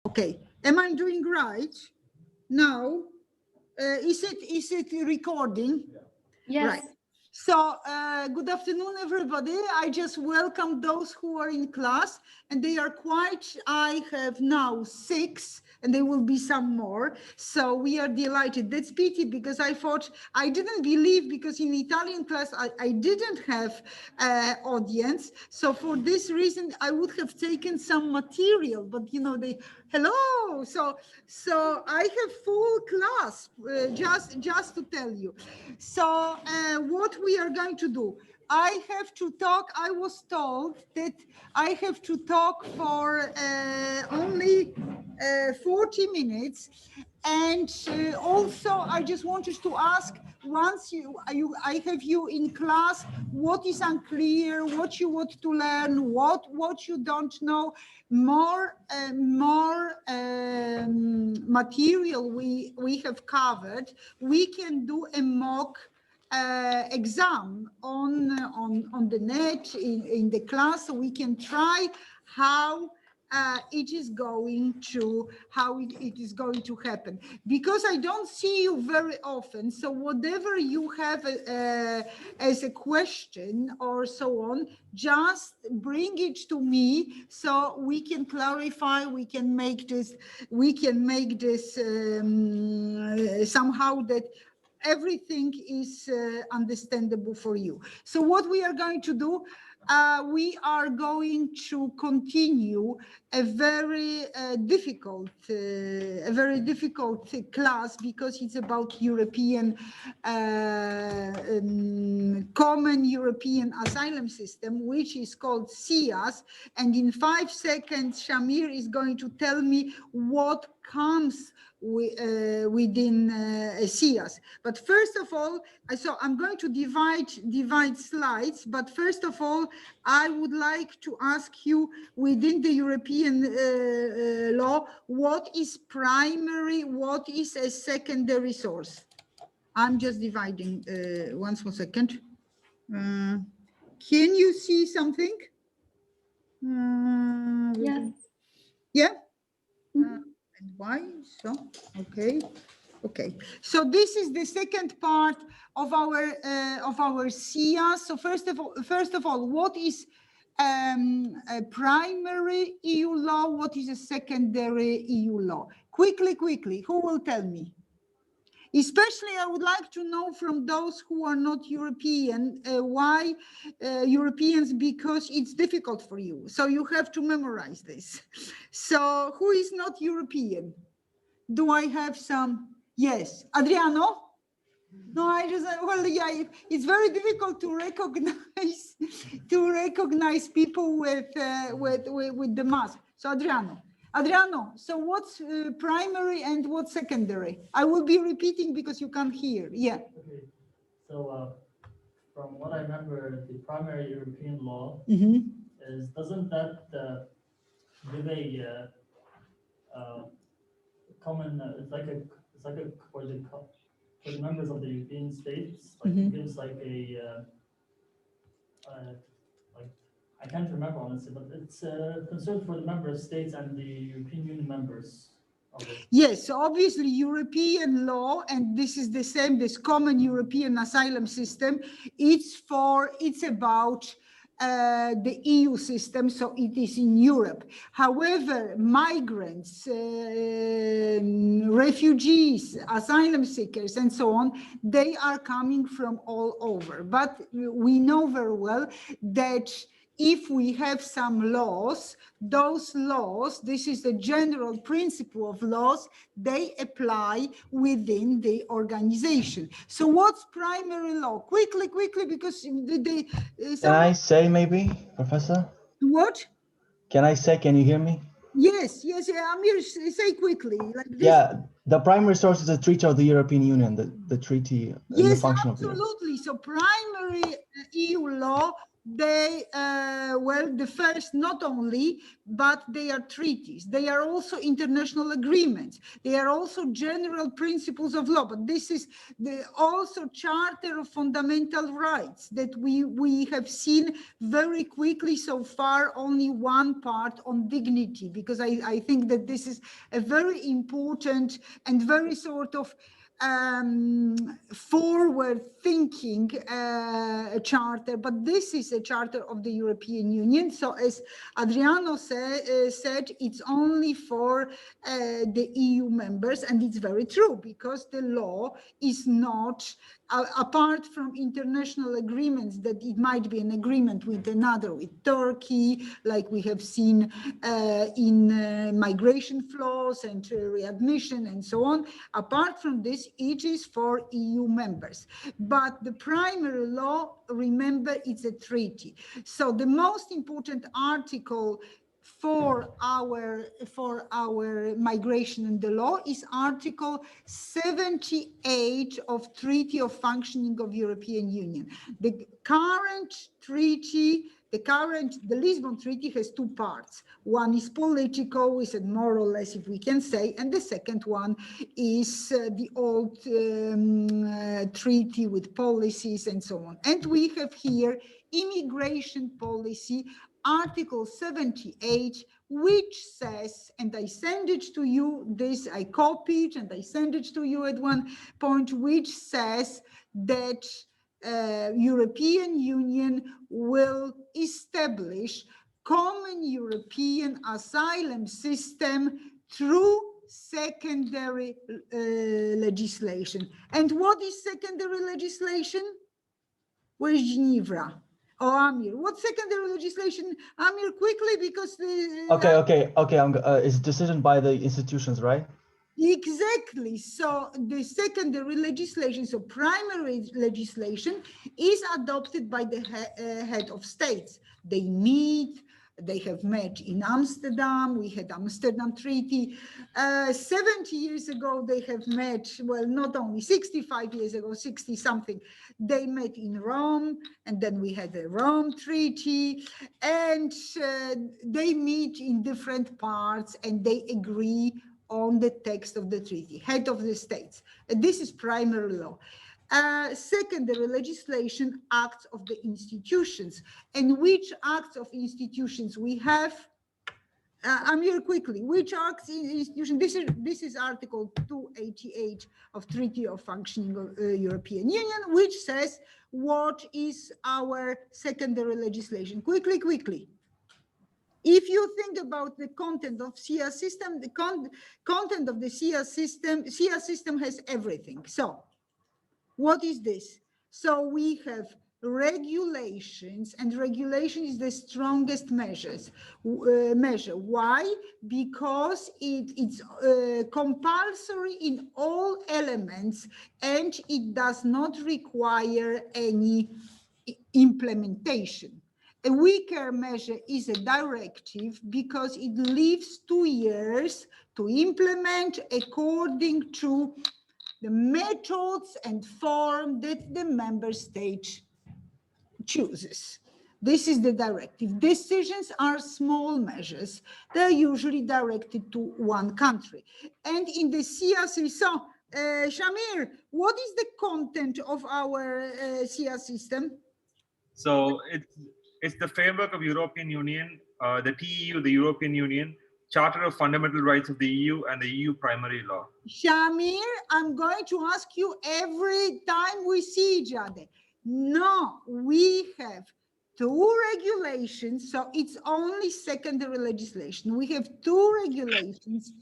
Okay, am I doing right now? Is it recording? Yes. Right. So good afternoon, everybody. I just welcome those who are in class, and they are quite, I have now 6, and there will be some more. So we are delighted. That's pity, because I thought, I didn't believe, because in Italian class, I didn't have audience. So for this reason, I would have taken some material, but you know, hello. So I have full class, just to tell you. So what we are going to do, I have to talk. I was told that I have to talk for only 40 minutes. And also, I just wanted to ask, once I have you in class, what is unclear, what you want to learn, what you don't know, more material we have covered. We can do a mock exam on the net in the class, so we can try how it is going to happen, because I don't see you very often. So whatever you have as a question or so on, just bring it to me, so we can clarify, we can make this somehow that everything is understandable for you. So what we are going to do, we are going to continue a very difficult class, because it's about European common European asylum system, which is called CEAS. And in 5 seconds, Shamir is going to tell me what comes within CEAS. But first of all, so I'm going to divide slides, but first of all, I would like to ask you, within the European law, what is primary, what is a secondary source? I'm just dividing, one small second. Can you see something? Yes. Yeah? And why? So, okay. So this is the second part of our CEAS. So first of all, what is a primary EU law? What is a secondary EU law? Quickly, who will tell me? Especially, I would like to know from those who are not European, why Europeans, because it's difficult for you. So you have to memorize this. So who is not European? Do I have some? Yes, Adriano? No, I just, well, yeah, it's very difficult to recognize people with the mask. So Adriano, so what's primary and what's secondary? I will be repeating because you can't hear. Yeah. Okay. So from what I remember, the primary European law is, doesn't that give a common? It's like a for the members of the European states, like it gives like a like, I can't remember honestly, but it's concerned for the member states and the European Union members. Yes, so obviously European law, and this is the same, this common European asylum system, it's about the EU system, so it is in Europe. However, migrants, refugees, asylum seekers, and so on, they are coming from all over. But we know very well that if we have some laws, those laws, this is the general principle of laws, they apply within the organization. So what's primary law? Quickly, because Can I say maybe, Professor? What? Can I say, can you hear me? Yes, Amir, say quickly. Like this. Yeah, the primary source is the Treaty of the European Union, the treaty. Yes, the function absolutely. Of the so primary EU law they, well, the first, not only, but they are treaties. They are also international agreements. They are also general principles of law. But this is the also Charter of Fundamental Rights that we have seen very quickly so far, only one part on dignity, because I think that this is a very important and very sort of forward-thinking charter, but this is a charter of the European Union. So as Adriano said, it's only for the EU members, and it's very true, because the law is not, apart from international agreements, that it might be an agreement with another, with Turkey, like we have seen in migration flows and readmission and so on. Apart from this, it is for EU members. But the primary law, remember, it's a treaty. So the most important article for our migration and the law is Article 78 of Treaty of Functioning of European Union. The current treaty, the Lisbon Treaty has two parts. One is political, we said more or less, if we can say, and the second one is the old treaty with policies and so on. And we have here immigration policy, Article 78, which says, and I send it to you, this I copied and I send it to you at one point, which says that European Union will establish common European asylum system through secondary legislation. And what is secondary legislation? Where is Geneva? Oh, Amir, what secondary legislation? Amir, quickly, because Okay. It's decision by the institutions, right? Exactly. So the secondary legislation, so primary legislation, is adopted by the head of states. They meet. They have met in Amsterdam. We had Amsterdam Treaty. 70 years ago, they have met, well, not only 65 years ago, 60 something, they met in Rome, and then we had the Rome Treaty, and they meet in different parts and they agree on the text of the treaty, head of the states. This is primary law. Secondary legislation, acts of the institutions. And which acts of institutions we have? Amir, quickly, which acts in institution? This is Article 288 of Treaty of Functioning of European Union, which says what is our secondary legislation. Quickly. If you think about the content of CEAS system, the content of the CEAS system has everything. So what is this? So we have regulations, and regulation is the strongest measure. Why? Because it's compulsory in all elements, and it does not require any implementation. A weaker measure is a directive because it leaves 2 years to implement according to the methods and form that the member state chooses. This is the directive. Decisions are small measures. They're usually directed to one country. And in the CEAS, so Shamir, what is the content of our CEAS system? So it's the framework of European Union, the TEU, the European Union, Charter of Fundamental Rights of the EU, and the EU primary law. Shamir, I'm going to ask you every time we see each other. No, we have 2 regulations, so it's only secondary legislation. We have 2 regulations,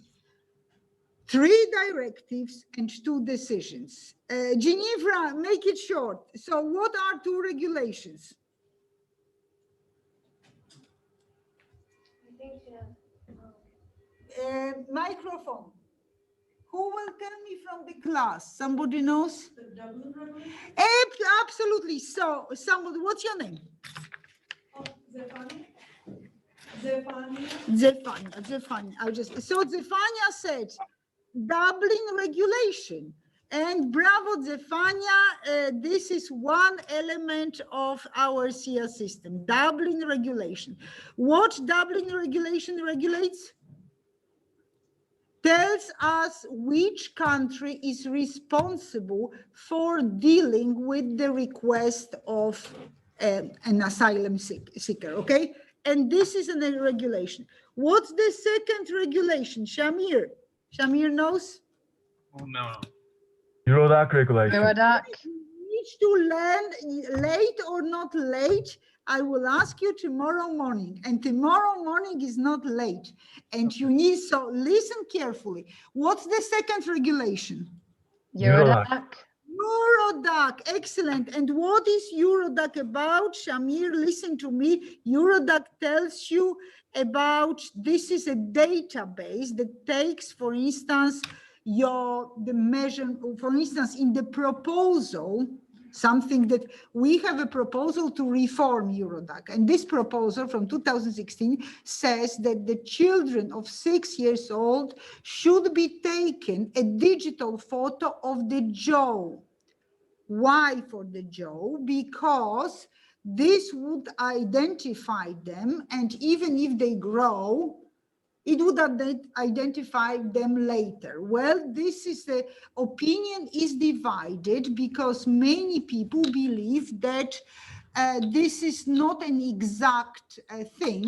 3 directives, and 2 decisions. Geneva, make it short. So what are 2 regulations? Microphone. Who will tell me from the class? Somebody knows? The Dublin Regulation? Absolutely. So, somebody, what's your name? Oh, Zefania. So Zefania said, Dublin regulation. And bravo, Zefania, this is one element of our CEAS system, Dublin regulation. What Dublin regulation regulates? Tells us which country is responsible for dealing with the request of an asylum seeker, okay? And this is a regulation. What's the second regulation? Shamir? Shamir knows? Oh, no. Eurodac regulation. Eurodac. Need to land late or not late, I will ask you tomorrow morning, and tomorrow morning is not late, and you need, so listen carefully. What's the second regulation? Eurodac. Eurodac, excellent. And what is Eurodac about? Shamir, listen to me. Eurodac tells you about, this is a database that takes, for instance, the measure, for instance, in the proposal, something that we have a proposal to reform Eurodac. And this proposal from 2016 says that the children of 6 years old should be taken a digital photo of the jaw. Why for the jaw? Because this would identify them, and even if they grow, it would identify them later. Well, this is the opinion is divided because many people believe that this is not an exact thing,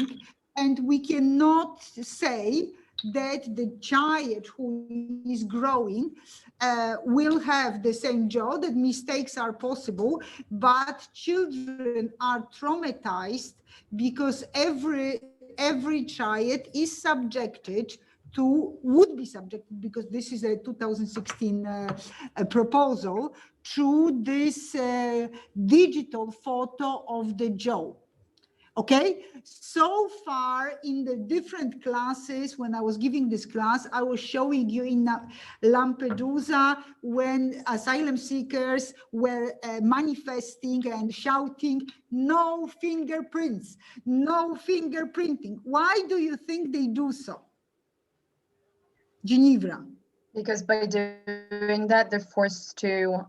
and we cannot say that the child who is growing will have the same jaw, that mistakes are possible, but children are traumatized because every child is subjected to, would be subjected, because this is a 2016 proposal, to this digital photo of the jaw. Okay, so far in the different classes, when I was giving this class, I was showing you in Lampedusa when asylum seekers were manifesting and shouting, no fingerprints, no fingerprinting. Why do you think they do so? Genevra. Because by doing that, they're forced to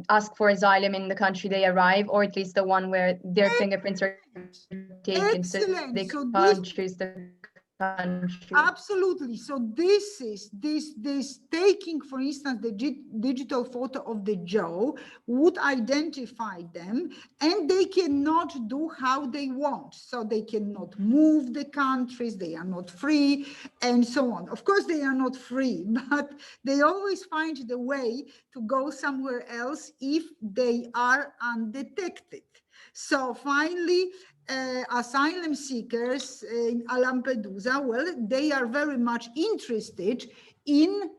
ask for asylum in the country they arrive, or at least the one where their fingerprints are taken. Excellent. So they So can't choose the country. Absolutely. So this is this taking, for instance, the digital photo of the jaw would identify them, and they cannot do how they want. So they cannot move the countries, they are not free, and so on. Of course, they are not free, but they always find the way to go somewhere else if they are undetected. So finally, asylum seekers in Lampedusa, well, they are very much interested in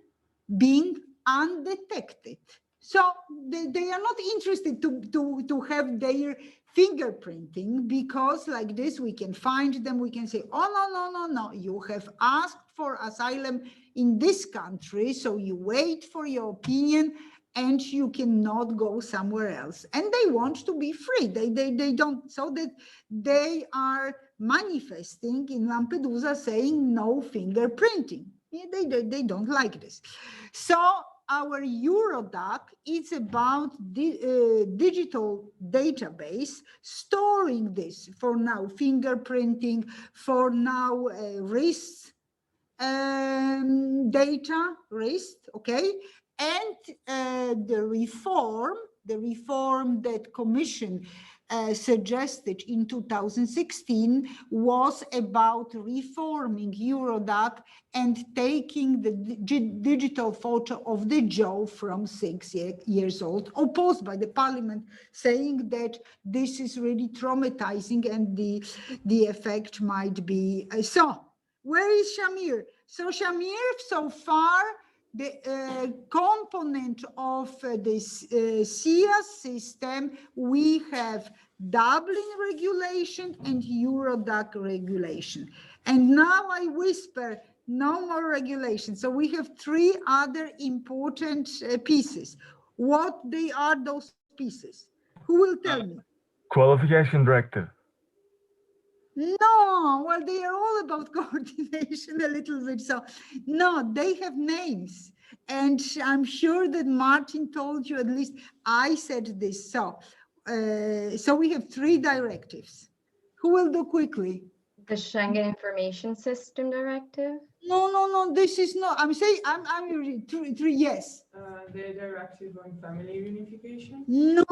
being undetected. So they are not interested to have their fingerprinting, because like this, we can find them, we can say, oh, no, you have asked for asylum in this country, so you wait for your opinion, and you cannot go somewhere else. And they want to be free. They don't, so that they are manifesting in Lampedusa saying no fingerprinting. They don't like this. So our Eurodac is about the digital database storing this, for now fingerprinting, for now wrist data, wrist, okay? And the reform that Commission suggested in 2016 was about reforming Eurodac and taking the digital photo of the jaw from 6 years old, opposed by the parliament, saying that this is really traumatizing and the effect might be so. Where is Shamir? So Shamir, so far, the component of this CEAS system, we have Dublin regulation and Eurodac regulation. And now I whisper, no more regulation. So we have 3 other important pieces. What they are, those pieces? Who will tell me? Qualification directive. No, well, they are all about coordination a little bit. So no, they have names. And I'm sure that Martin told you, at least I said this. So, so we have 3 directives. Who will do quickly? The Schengen Information System Directive. No, this is not, I'm saying, I'm using 3, yes. The directive on family unification. No,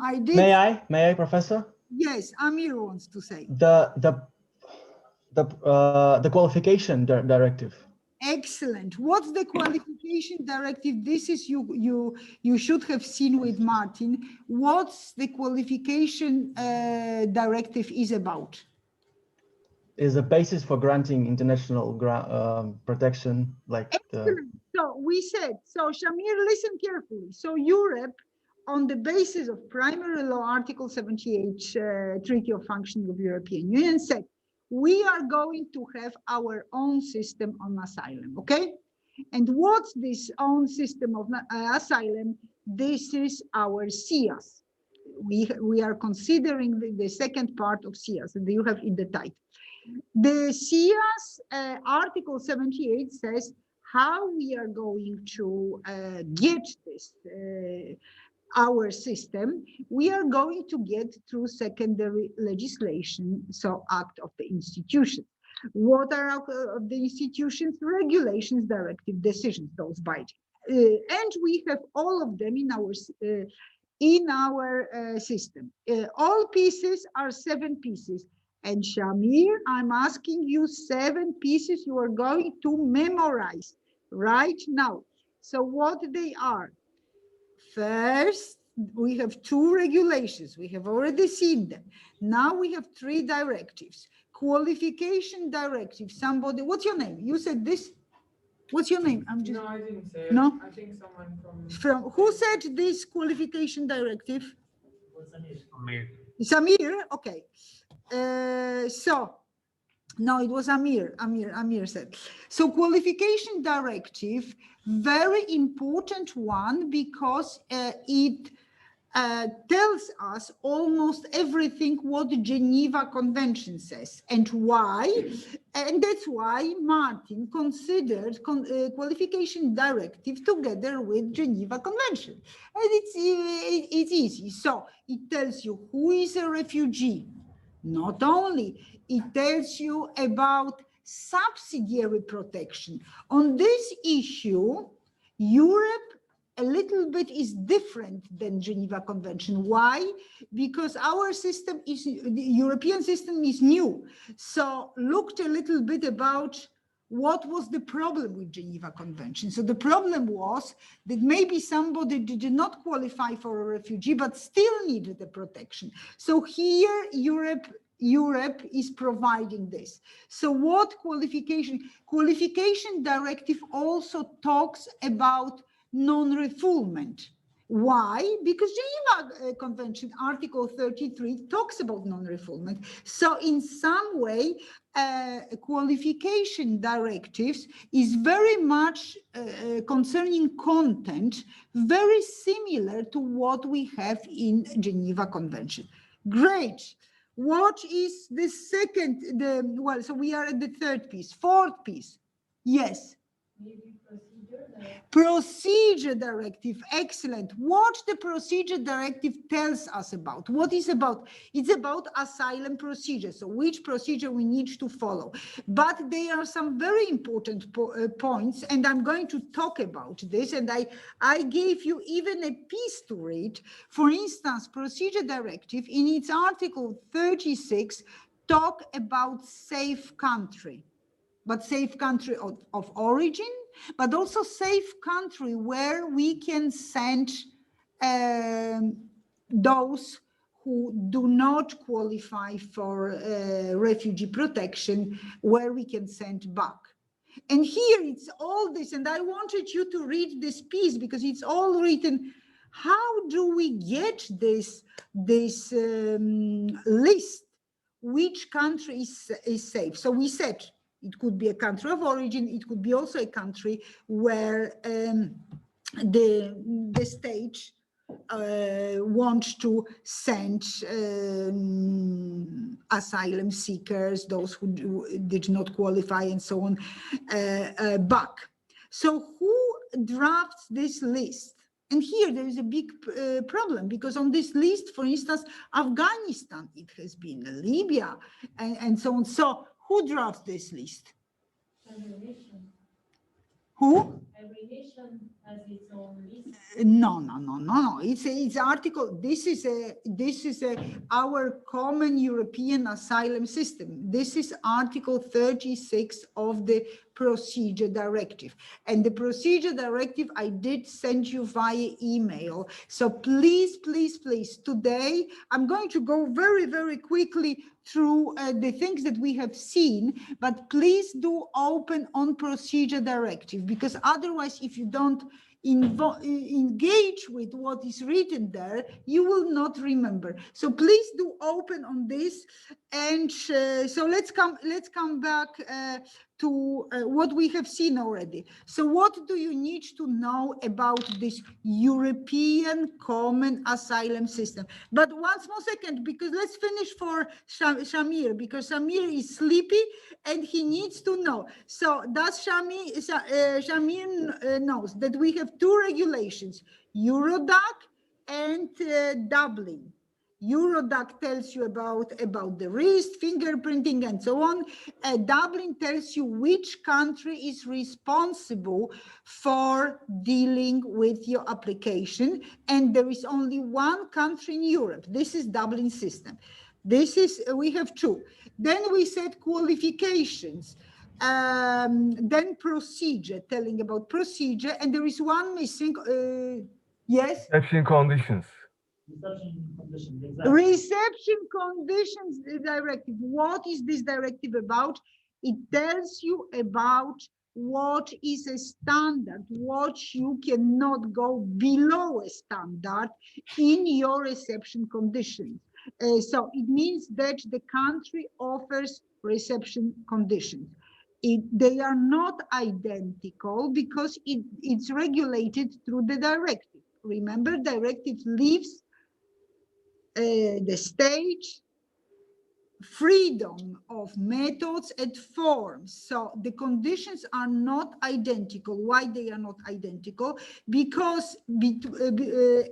I did. May I, Professor? Yes, Amir wants to say. The qualification directive. Excellent. What's the qualification directive? This is you should have seen with Martin. What's the qualification directive is about? Is a basis for granting international protection, like Excellent. So we said, so Shamir, listen carefully. So Europe, on the basis of primary law, Article 78, Treaty of Functioning of the European Union, said, we are going to have our own system on asylum, okay? And what's this own system of asylum? This is our CEAS. We are considering the second part of CEAS, and you have in the title. The CEAS Article 78 says how we are going to get this our system. We are going to get through secondary legislation, so act of the institutions. What are of the institutions? Regulations, directive, decisions, those binding. And we have all of them in our system. All pieces are 7 pieces. And Shamir, I'm asking you 7 pieces you are going to memorize right now. So what they are? First, we have 2 regulations. We have already seen them. Now we have 3 directives. Qualification directive. Somebody, what's your name? You said this? What's your name? I'm just. No, I didn't say it. No? I think someone From who said this qualification directive? Amir. Samir? Okay. So, no, it was Amir said. So qualification directive, very important one, because it tells us almost everything what the Geneva Convention says and why. And that's why Martin considered qualification directive together with Geneva Convention. And it's easy. So it tells you who is a refugee. Not only, it tells you about subsidiary protection. On this issue, Europe a little bit is different than Geneva Convention. Why? Because our system is, the European system is new. So looked a little bit about what was the problem with Geneva Convention. So the problem was that maybe somebody did not qualify for a refugee, but still needed the protection. So here Europe is providing this. So what qualification? Qualification directive also talks about non-refoulement. Why? Because Geneva Convention Article 33 talks about non-refoulement. So in some way, qualification directives is very much concerning content, very similar to what we have in Geneva Convention. Great. What is the second? Well, so we are at the 3rd piece, 4th piece. Yes. maybe Procedure directive, excellent. What the procedure directive tells us about? What is about? It's about asylum procedure, so which procedure we need to follow. But there are some very important points, and I'm going to talk about this, and I gave you even a piece to read. For instance, procedure directive in its article 36 talk about safe country, but safe country of origin, but also safe country where we can send those who do not qualify for refugee protection, where we can send back. And here it's all this, and I wanted you to read this piece because it's all written. How do we get this list? Which country is safe? So we said, it could be a country of origin. It could be also a country where the state wants to send asylum seekers, those who did not qualify and so on, back. So who drafts this list? And here there is a big problem, because on this list, for instance, Afghanistan, it has been Libya, and so on. So who drafts this list? Every nation. Who? Every nation has its own list. No. It's article. This is our common European asylum system. This is Article 36 of the Procedure Directive. And the Procedure Directive I did send you via email. So please, today I'm going to go very, very quickly through the things that we have seen, but please do open on Procedure Directive, because otherwise, if you don't engage with what is written there, you will not remember. So please do open on this. And so let's come back to what we have seen already. So what do you need to know about this European Common Asylum System? But one small second, because let's finish for Shamir, because Shamir is sleepy and he needs to know. So does Shamir knows that we have two regulations, Eurodac and Dublin. Eurodac tells you about the wrist, fingerprinting, and so on. Dublin tells you which country is responsible for dealing with your application. And there is only one country in Europe. This is Dublin system. We have two. Then we said qualifications. Then procedure, telling about procedure. And there is one missing. Yes? Reception conditions. Reception conditions, exactly. Reception conditions directive. What is this directive about? It tells you about what is a standard, what you cannot go below a standard in your reception conditions. So it means that the country offers reception conditions. They are not identical because it's regulated through the directive. Remember, directive leaves the stage freedom of methods and forms. So the conditions are not identical. Why they are not identical? Because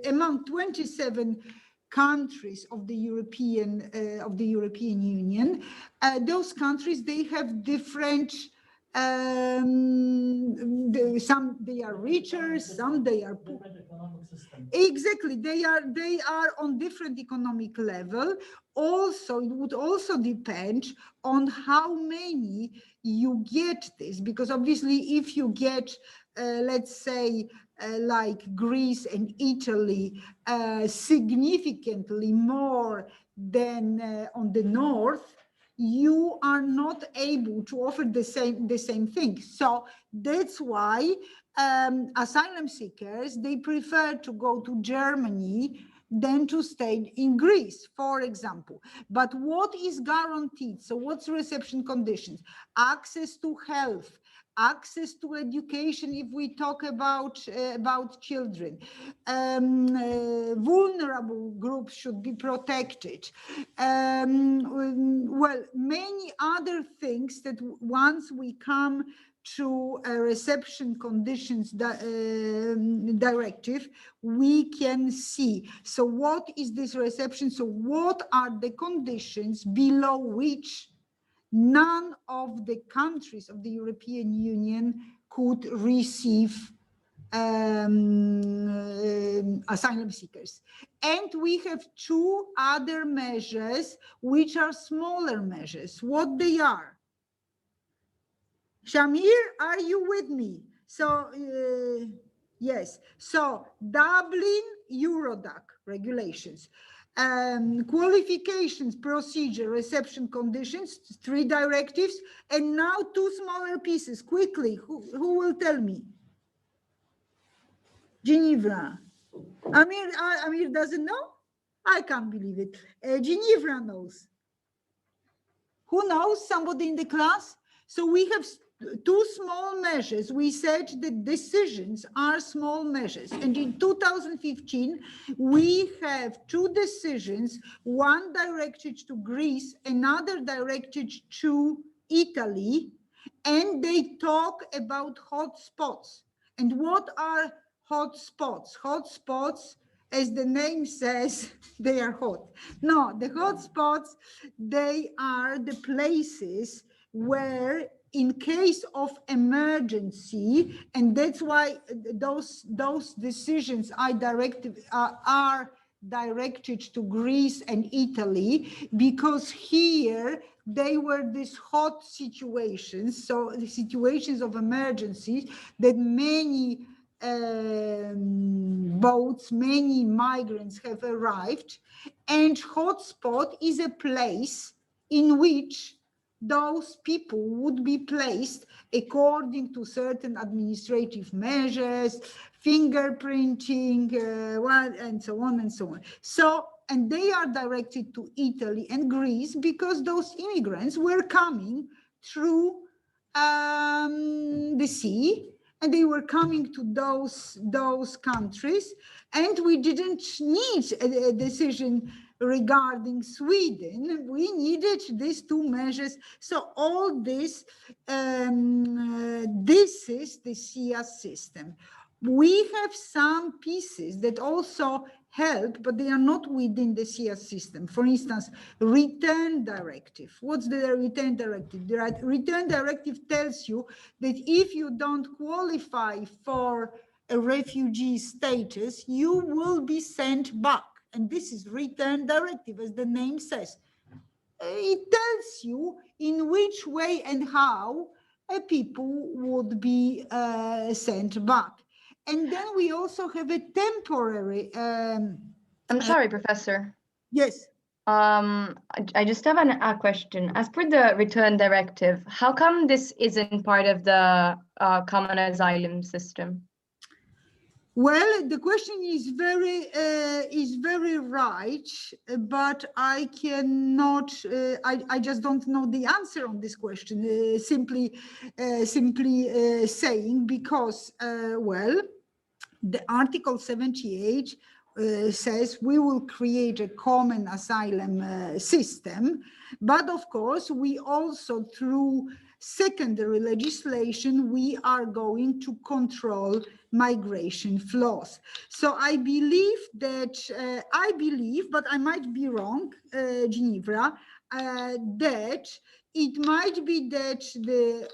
among 27 countries of the European Union, those countries, they have different some they are richer, some they are poor. Exactly, they are on different economic level. Also, it would also depend on how many you get this, because obviously if you get let's say like Greece and Italy significantly more than on the north, you are not able to offer the same thing. So that's why asylum seekers, they prefer to go to Germany than to stay in Greece, for example. But what is guaranteed? So what's reception conditions? Access to health, access to education if we talk about children. Vulnerable groups should be protected. Well, many other things that once we come to a reception conditions directive, we can see. So what is this reception? So what are the conditions below which none of the countries of the European Union could receive asylum seekers? And we have two other measures which are smaller measures. What they are? Shamir, are you with me? So yes, so Dublin Eurodac regulations, qualifications, procedure, reception conditions, 3 directives, and now 2 smaller pieces. Quickly, who will tell me? Geneva. Amir doesn't know? I can't believe it. Geneva knows. Who knows? Somebody in the class? So we have 2 small measures. We said the decisions are small measures. And in 2015, we have 2 decisions, one directed to Greece, another directed to Italy, and they talk about hotspots. And what are hotspots? Hotspots, as the name says, they are hot. No, the hotspots, they are the places where in case of emergency, and that's why those decisions are directed to Greece and Italy, because here they were these hot situations, so the situations of emergency that many boats, many migrants have arrived, and hotspot is a place in which those people would be placed according to certain administrative measures, fingerprinting, and so on and so on. So, and they are directed to Italy and Greece because those immigrants were coming through the sea, and they were coming to those countries, and we didn't need a decision regarding Sweden. We needed these two measures. So all this, this is the CEAS system. We have some pieces that also help, but they are not within the CEAS system. For instance, return directive. What's the return directive? The return directive tells you that if you don't qualify for a refugee status, you will be sent back. And this is return directive, as the name says. It tells you in which way and how people would be sent back. And then we also have a temporary. I'm sorry, Professor. Yes. I just have a question. As per the return directive, how come this isn't part of the common asylum system? Well, the question is very right, but I cannot. I just don't know the answer on this question. Simply saying, because well, the Article 78 says we will create a common asylum system, but of course we also, through secondary legislation, we are going to control migration flows. So I believe that, but I might be wrong, Ginevra, that it might be that the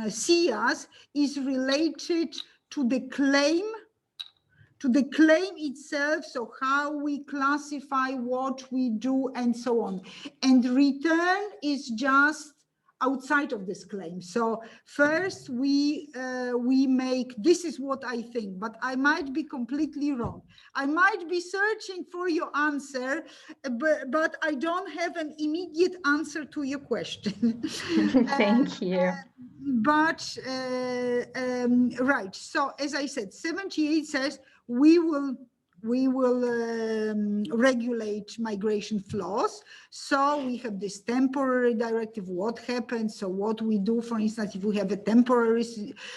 CEAS is related to the claim itself, so how we classify what we do and so on. And return is just outside of this claim. So first we make, this is what I think, but I might be completely wrong. I might be searching for your answer, but I don't have an immediate answer to your question. Thank you. Right, so as I said, 78 says we will regulate migration flows. So we have this temporary directive, what happens, so what we do, for instance, if we have a temporary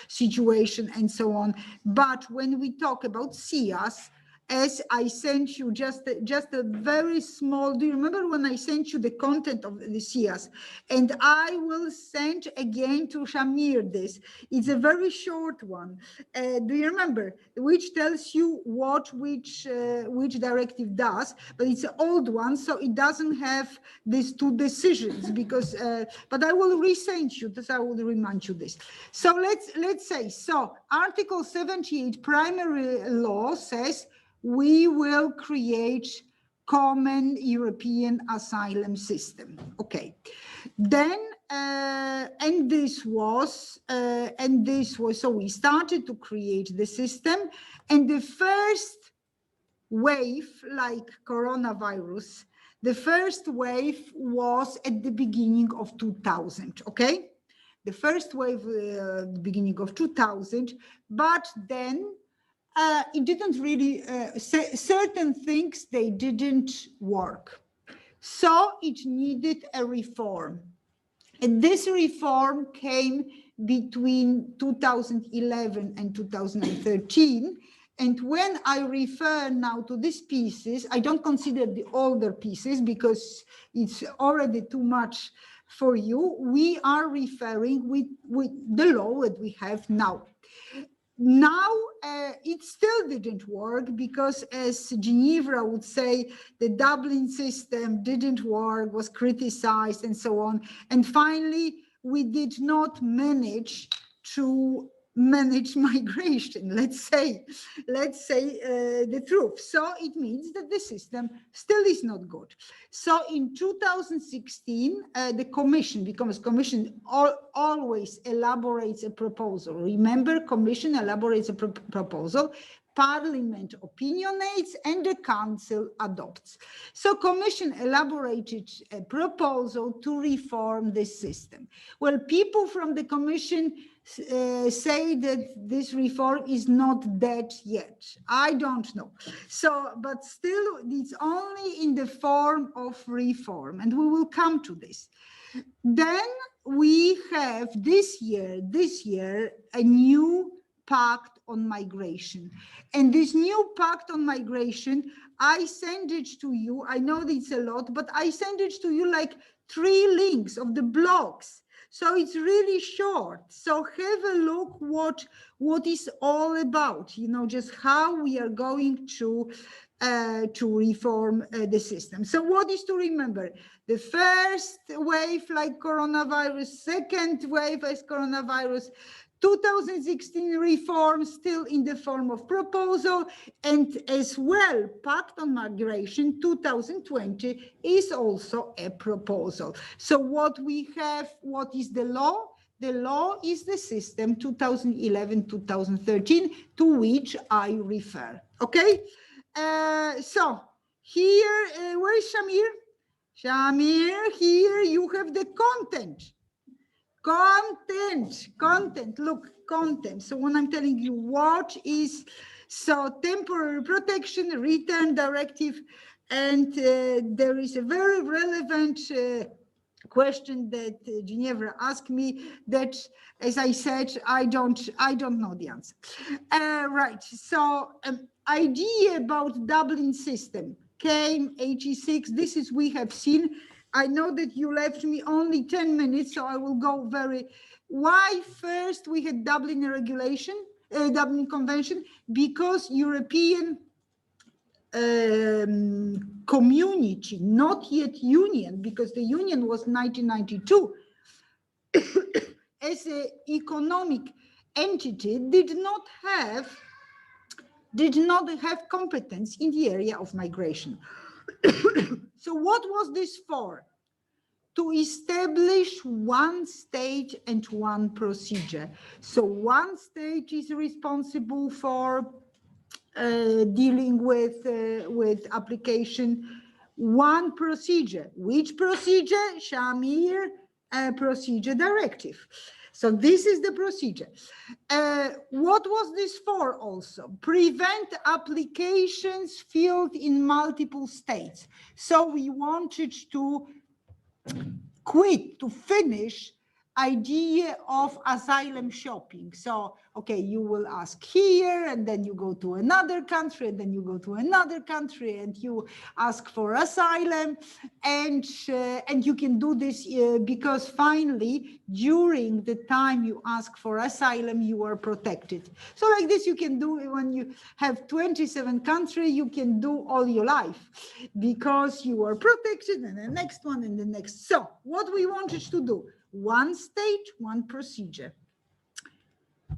situation and so on. But when we talk about CEAS, as I sent you just a very small, do you remember when I sent you the content of the CEAS? And I will send again to Shamir this. It's a very short one. Do you remember? Which tells you which directive does, but it's an old one, so it doesn't have these two decisions because, but I will resend you this, I will remind you this. So let's say, so Article 78 primary law says, we will create common European asylum system. Okay, then and this was so we started to create the system, and the first wave, like coronavirus, the first wave was at the beginning of 2000. Okay, the first wave, the beginning of 2000, but then. It didn't really, certain things, they didn't work. So it needed a reform. And this reform came between 2011 and 2013. And when I refer now to these pieces, I don't consider the older pieces because it's already too much for you. We are referring with the law that we have now. now it still didn't work because, as Geneva would say, the Dublin system didn't work, was criticized and so on. And finally, we did not manage to manage migration, let's say the truth. So it means that the system still is not good. So in 2016, the Commission, because Commission always elaborates a proposal. Remember, Commission elaborates a proposal, Parliament opinionates, and the Council adopts. So Commission elaborated a proposal to reform this system. Well, people from the Commission say that this reform is not dead yet. I don't know. So, but still, it's only in the form of reform, and we will come to this. Then we have this year, a new pact on migration. And this new pact on migration, I send it to you. I know that it's a lot, but I send it to you like 3 links of the blogs. So it's really short. So have a look what is all about, you know, just how we are going to reform the system. So what is to remember? The first wave like coronavirus, second wave as coronavirus, 2016 reform still in the form of proposal, and as well, Pact on Migration 2020 is also a proposal. So what we have, what is the law? The law is the system 2011-2013 to which I refer, okay? So here, where is Shamir? Shamir, here you have the content. Content, look, content. So when I'm telling you what is, so temporary protection, return directive, and there is a very relevant question that Geneva asked me that, as I said, I don't know the answer. Right, so idea about Dublin system came 86, this is we have seen. I know that you left me only 10 minutes, so I will go why first we had Dublin regulation, Dublin Convention, because European community, not yet union, because the union was 1992, as an economic entity did not have competence in the area of migration. So what was this for? To establish one state and one procedure. So one state is responsible for dealing with application, one procedure. Which procedure? Shamir, procedure directive. So this is the procedure. What was this for also? Prevent applications filled in multiple states. So we wanted to finish idea of asylum shopping. So, okay, you will ask here, and then you go to another country, and then you go to another country, and you ask for asylum, and you can do this because finally, during the time you ask for asylum, you are protected. So like this, you can do when you have 27 countries, you can do all your life because you are protected, and the next one, and the next. So what we wanted to do, one state, one procedure.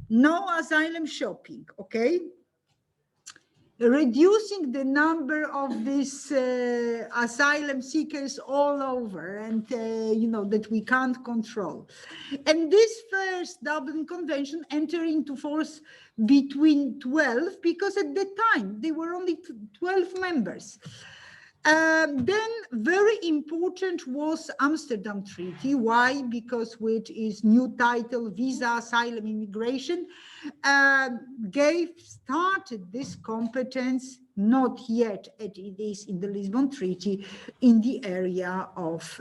No asylum shopping, okay? Reducing the number of these asylum seekers all over, and you know, that we can't control. And this first Dublin Convention entered into force between 12, because at the time there were only 12 members. Then very important was Amsterdam Treaty. Why? Because with its new title, Visa, Asylum, Immigration, started this competence, not yet as it is in the Lisbon Treaty, in the area of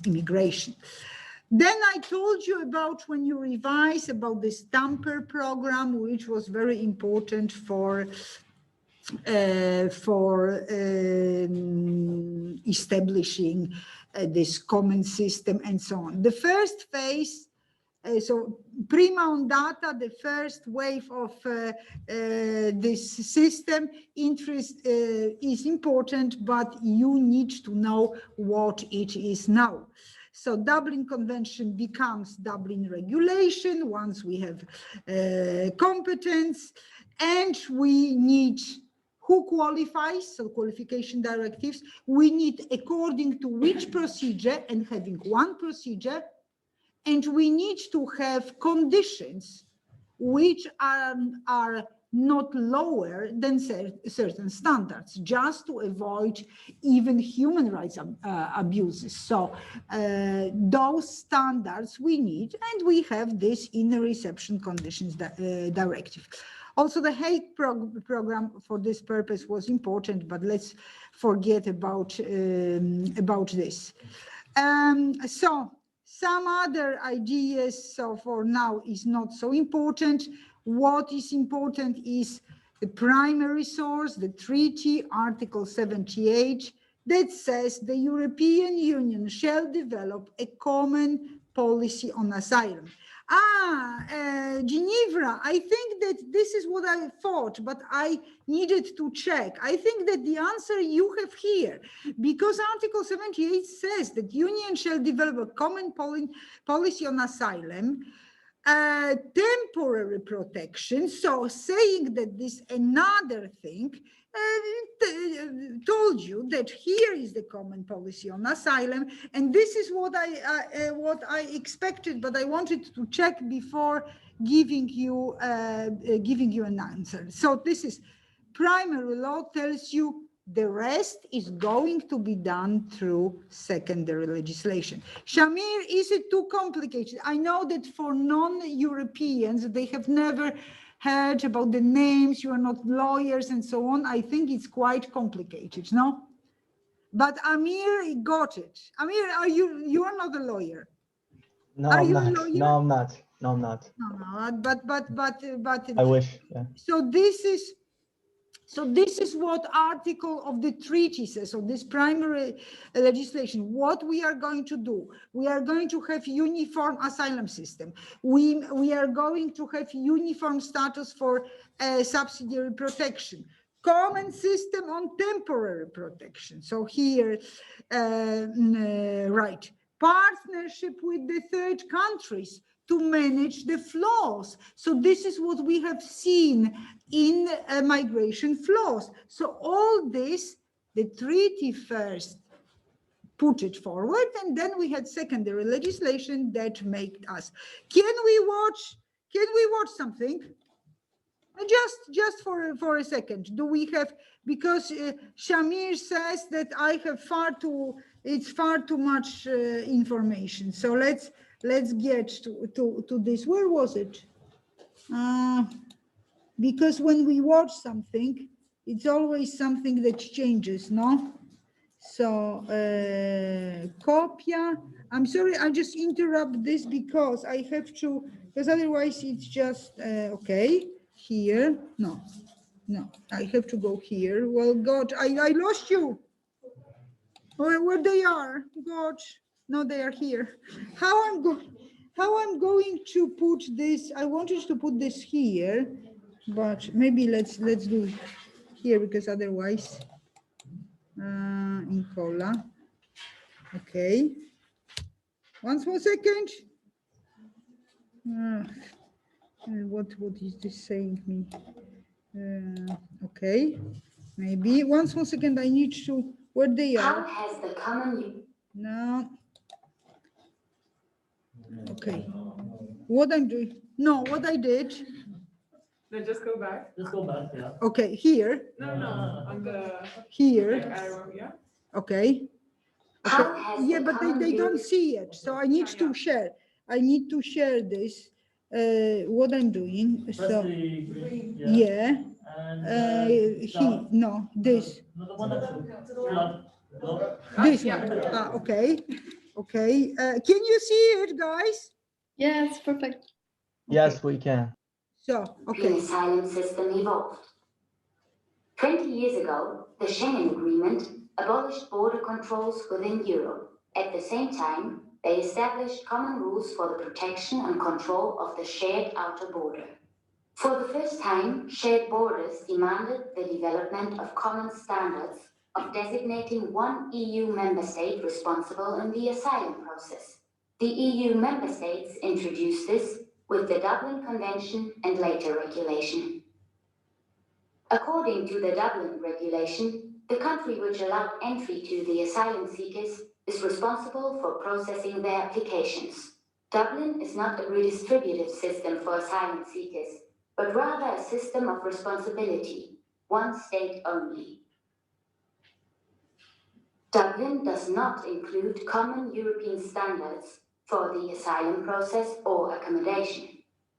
immigration. Then I told you about, when you revise, about the Stamper program, which was very important for establishing this common system and so on. The first phase So prima ondata, the first wave of this system, interest is important, but you need to know what it is now. So Dublin Convention becomes Dublin regulation once we have competence, and we need who qualifies, so qualification directives, we need according to which procedure, and having one procedure, and we need to have conditions which are not lower than certain standards, just to avoid even human rights abuses. So those standards we need, and we have this in the reception conditions directive. Also, the Hague program for this purpose was important, but let's forget about this. So some other ideas, so for now, is not so important. What is important is the primary source, the treaty, Article 78, that says the European Union shall develop a common policy on asylum. Geneva, I think that this is what I thought, but I needed to check. I think that the answer you have here, because Article 78 says that Union shall develop a common policy on asylum, temporary protection, so saying that this another thing, told you that here is the common policy on asylum, and this is what I expected, but I wanted to check before giving you an answer. So this is primary law tells you the rest is going to be done through secondary legislation. Shamir, is it too complicated? I know that for non-Europeans, they have never heard about the names, you are not lawyers and so on. I think it's quite complicated, no? But Amir got it. Amir, you are not a lawyer? No, are I'm you not. A lawyer? No, I'm not. No, I'm not. No, but I wish, yeah. So this is what article of the treaty says, of this primary legislation. What we are going to do, we are going to have uniform asylum system. We are going to have uniform status for subsidiary protection, common system on temporary protection. So here, right, partnership with the third countries to manage the flows. So this is what we have seen in migration flows. So all this, the treaty first put it forward, and then we had secondary legislation that made us. Can we watch something? Just for a second. Do we have, because Shamir says that I have it's far too much information. So let's get to this. Where was it? Because when we watch something, it's always something that changes, no? So copia. I'm sorry, I just interrupt this because I have to, because otherwise it's just okay. Here, no, I have to go here. Well, God, I lost you. Where they are, God, no, they are here. How I'm going to put this? I wanted to put this here, but maybe let's do it here, because otherwise, in Cola. Okay. One more second. What is this saying me? Okay, maybe one more second. I need to, where they are. How has the common? No. Okay. What I'm doing? No, what I did. No, just go back. Just go back, yeah. Okay, here. No, on the Here. arrow, yeah. Okay. Yeah, but they don't see it, so I need to share. I need to share this. What I'm doing. Press So the green, yeah. And No, this. no, the one that's look. This one. Okay. Okay. Can you see it, guys? Yes, perfect. Yes, we can. So, The okay. asylum system evolved. 20 years ago, the Schengen Agreement abolished border controls within Europe. At the same time, they established common rules for the protection and control of the shared outer border. For the first time, shared borders demanded the development of common standards of designating one EU member state responsible in the asylum process. The EU member states introduced this with the Dublin Convention and later regulation. According to the Dublin regulation, the country which allowed entry to the asylum seekers is responsible for processing their applications. Dublin is not a redistributive system for asylum seekers, but rather a system of responsibility, one state only. Dublin does not include common European standards for the asylum process or accommodation.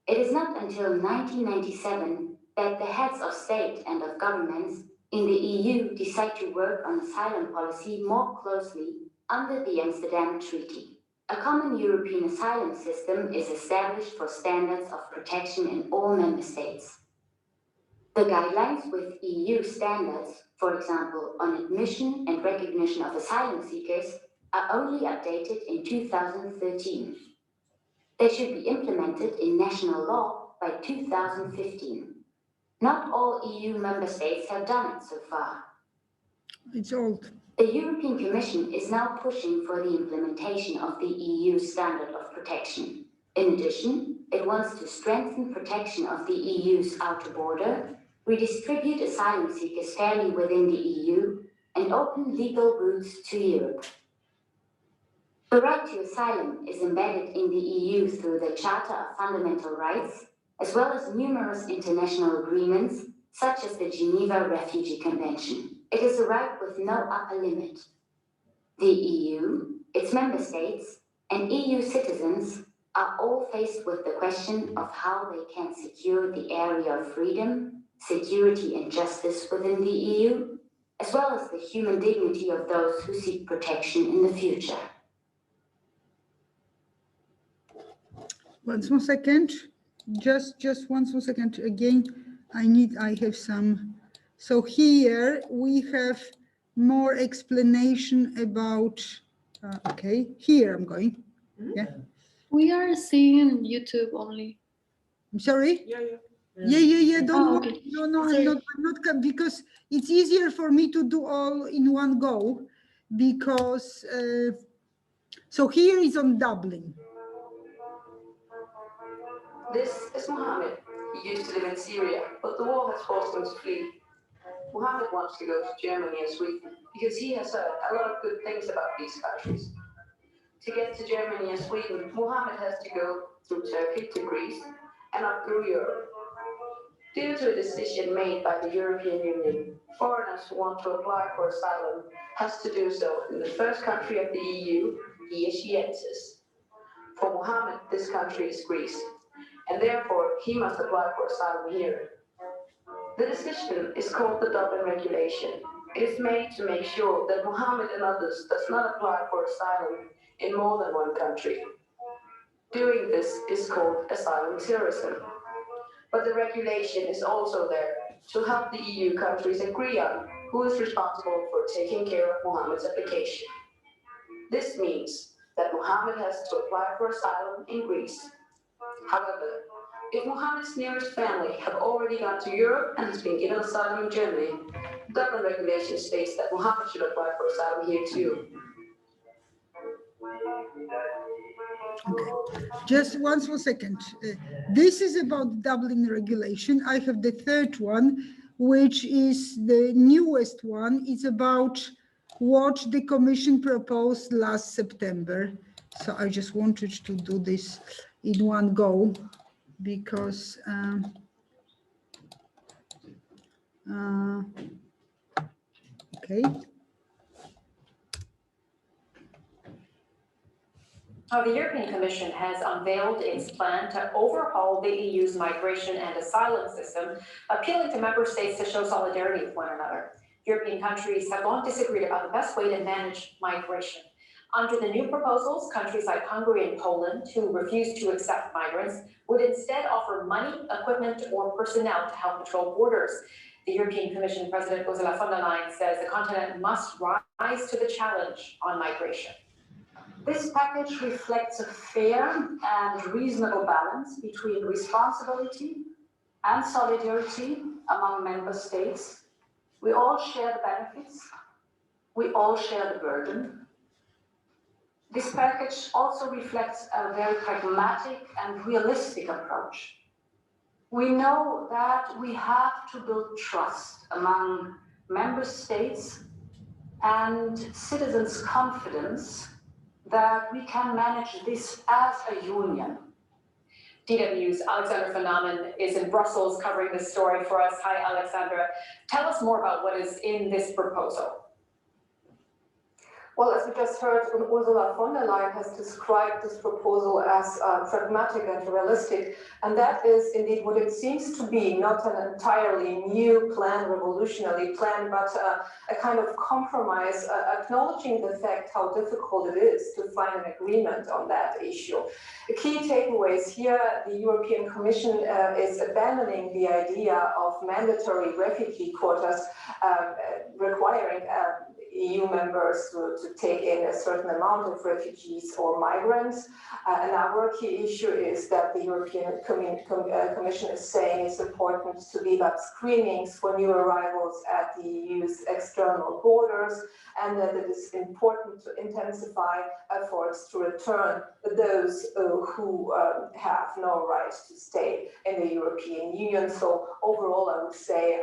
It is not until 1997 that the heads of state and of governments in the EU decide to work on asylum policy more closely under the Amsterdam Treaty. A common European asylum system is established for standards of protection in all member states. The guidelines with EU standards, for example, on admission and recognition of asylum seekers, are only updated in 2013. They should be implemented in national law by 2015. Not all EU member states have done it so far. It's old. The European Commission is now pushing for the implementation of the EU standard of protection. In addition, it wants to strengthen protection of the EU's outer border, redistribute asylum seekers fairly within the EU, and open legal routes to Europe. The right to asylum is embedded in the EU through the Charter of Fundamental Rights, as well as numerous international agreements, such as the Geneva Refugee Convention. It is a right with no upper limit. The EU, its member states, and EU citizens are all faced with the question of how they can secure the area of freedom, security and justice within the EU, as well as the human dignity of those who seek protection in the future. One more second. Just one more second. Again, I have some. So here we have more explanation about, okay, here I'm going. Yeah. We are seeing YouTube only. I'm sorry? Yeah. Yeah. Don't Oh, worry. okay. No, Sorry. I'm not, because it's easier for me to do all in one go, because, so here is on Dublin. This is Mohammed. He used to live in Syria, but the war has forced him to flee. Mohammed wants to go to Germany and Sweden because he has heard a lot of good things about these countries. To get to Germany and Sweden, Mohammed has to go through Turkey to Greece and up through Europe. Due to a decision made by the European Union, foreigners who want to apply for asylum has to do so in the first country of the EU he or she enters. For Mohammed, this country is Greece, and therefore he must apply for asylum here. The decision is called the Dublin Regulation. It is made to make sure that Mohammed and others does not apply for asylum in more than one country. Doing this is called asylum terrorism. But the regulation is also there to help the EU countries agree on who is responsible for taking care of Mohammed's application. This means that Mohammed has to apply for asylum in Greece. However, if Mohammed's nearest family have already gone to Europe and has been given asylum in Germany, Dublin regulation states that Mohammed should apply for asylum here too. Okay, just one more second. This is about Dublin regulation. I have the third one, which is the newest one. It's about what the Commission proposed last September. So I just wanted to do this in one go, because okay. The European Commission has unveiled its plan to overhaul the EU's migration and asylum system, appealing to member states to show solidarity with one another. European countries have long disagreed about the best way to manage migration. Under the new proposals, countries like Hungary and Poland, who refuse to accept migrants, would instead offer money, equipment, or personnel to help patrol borders. The European Commission President Ursula von der Leyen says the continent must rise to the challenge on migration. This package reflects a fair and reasonable balance between responsibility and solidarity among member states. We all share the benefits. We all share the burden. This package also reflects a very pragmatic and realistic approach. We know that we have to build trust among member states and citizens' confidence that we can manage this as a union. DW's Alexandra van Namen is in Brussels covering this story for us. Hi, Alexandra. Tell us more about what is in this proposal. Well, as we just heard, Ursula von der Leyen has described this proposal as pragmatic and realistic, and that is indeed what it seems to be, not an entirely new plan, revolutionary plan, but a kind of compromise, acknowledging the fact how difficult it is to find an agreement on that issue. The key takeaways here, the European Commission is abandoning the idea of mandatory refugee quotas, requiring EU members to take in a certain amount of refugees or migrants. Another key issue is that the European Commission is saying it's important to leave up screenings for new arrivals at the EU's external borders, and that it is important to intensify efforts to return those who have no right to stay in the European Union. So overall, I would say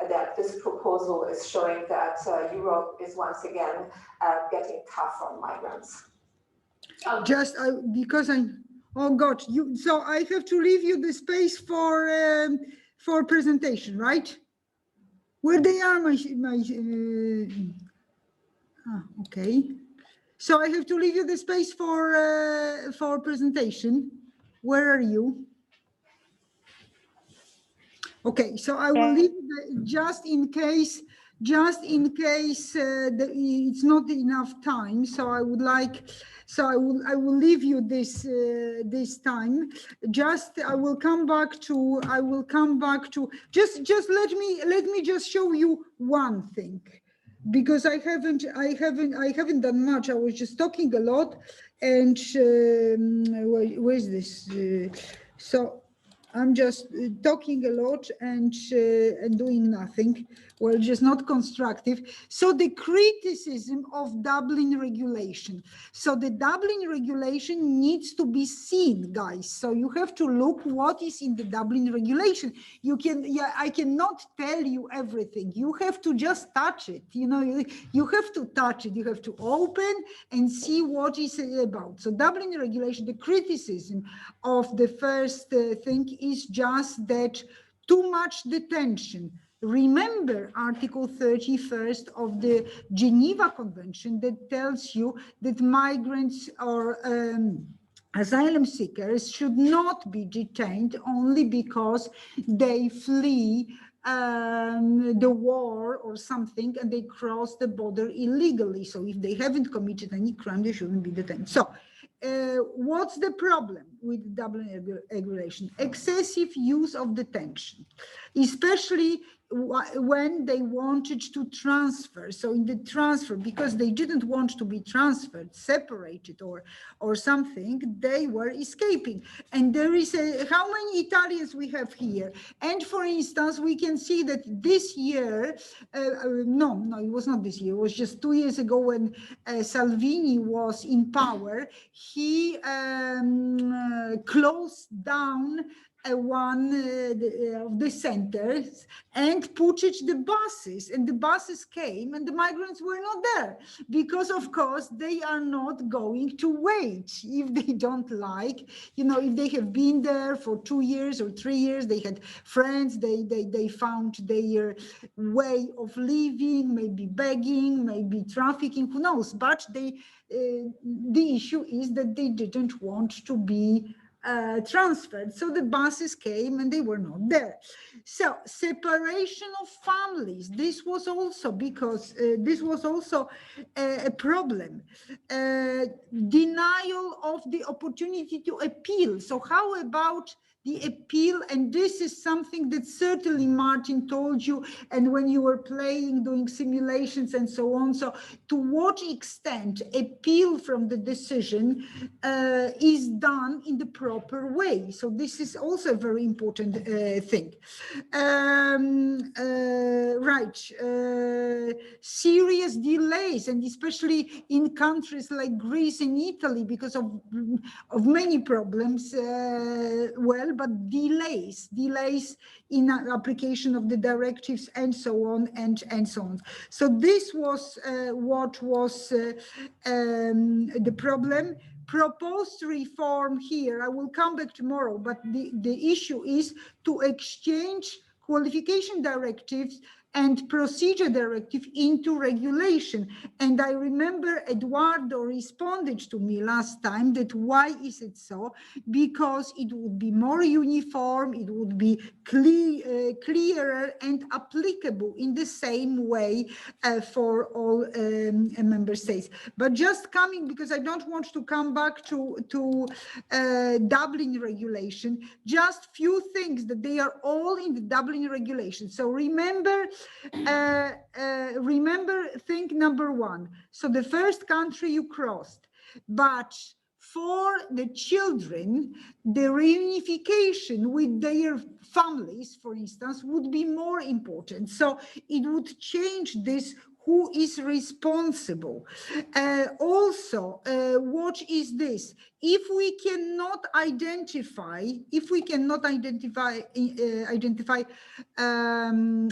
that this proposal is showing that Europe is once again getting tough on migrants. Just because oh God, so I have to leave you the space for presentation, right? Where they are, okay. So I have to leave you the space for presentation. Where are you? Okay, so I will leave just in case it's not enough time. So I would like, I will leave you this this time. I will come back to just let me just show you one thing, because I haven't done much. I was just talking a lot, and where's this? So I'm just talking a lot and doing nothing. Well, just not constructive. So the criticism of Dublin regulation. So the Dublin regulation needs to be seen, guys. So you have to look what is in the Dublin regulation. I cannot tell you everything. You have to just touch it. You know, you have to touch it. You have to open and see what is about. So Dublin regulation, the criticism of the first thing is just that too much detention. Remember Article 31st of the Geneva Convention that tells you that migrants or asylum seekers should not be detained only because they flee the war or something and they cross the border illegally. So if they haven't committed any crime, they shouldn't be detained. So what's the problem with Dublin regulation? Excessive use of detention, especially when they wanted to transfer. So in the transfer, because they didn't want to be transferred, separated or something, they were escaping. And there is how many Italians we have here? And for instance, we can see that this year, no, it was not this year, it was just 2 years ago when Salvini was in power, he closed down one of the centers and put the buses, and the buses came and the migrants were not there because of course they are not going to wait if they don't like, you know, if they have been there for 2 years or 3 years, they had friends, they found their way of living, maybe begging, maybe trafficking, who knows, but the issue is that they didn't want to be transferred. So the buses came and they were not there. So separation of families, this was also because this was also a problem. Denial of the opportunity to appeal. So how about the appeal, and this is something that certainly Martin told you, and when you were playing, doing simulations and so on. So to what extent appeal from the decision is done in the proper way. So this is also a very important thing. Serious delays, and especially in countries like Greece and Italy, because of many problems, but delays in application of the directives and so on and so on. So this was what was the problem. Proposed reform here, I will come back tomorrow, but the issue is to exchange qualification directives and procedure directive into regulation. And I remember Eduardo responded to me last time that why is it so? Because it would be more uniform, it would be clearer and applicable in the same way for all member states. But just coming, because I don't want to come back to Dublin regulation, just few things that they are all in the Dublin regulation. So remember thing number one. So the first country you crossed, but for the children, the reunification with their families, for instance, would be more important. So it would change this. Who is responsible? Also, what is this? If we cannot identify,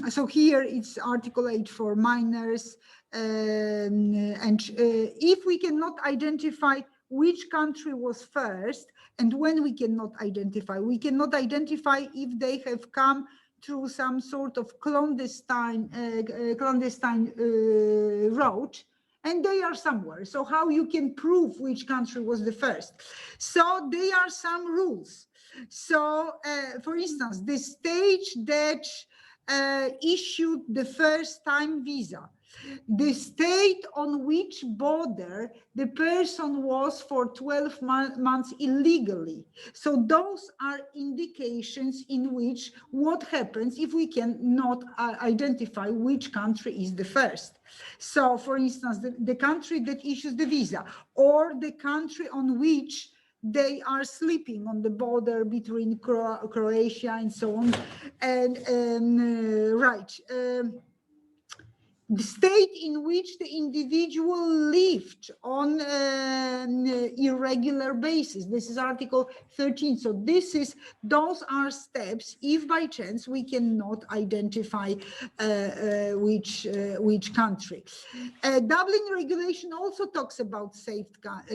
so here it's Article 8 for minors, and if we cannot identify which country was first, and when we cannot identify if they have come through some sort of clandestine route, and they are somewhere. So how you can prove which country was the first? So there are some rules. So, for instance, the state that issued the first-time visa, the state on which border the person was for 12 months illegally. So those are indications in which what happens if we cannot identify which country is the first. So for instance, the country that issues the visa, or the country on which they are sleeping on the border between Croatia and so on. And the state in which the individual lived on an irregular basis. This is Article 13. So those are steps if by chance we cannot identify which country. Dublin regulation also talks about safe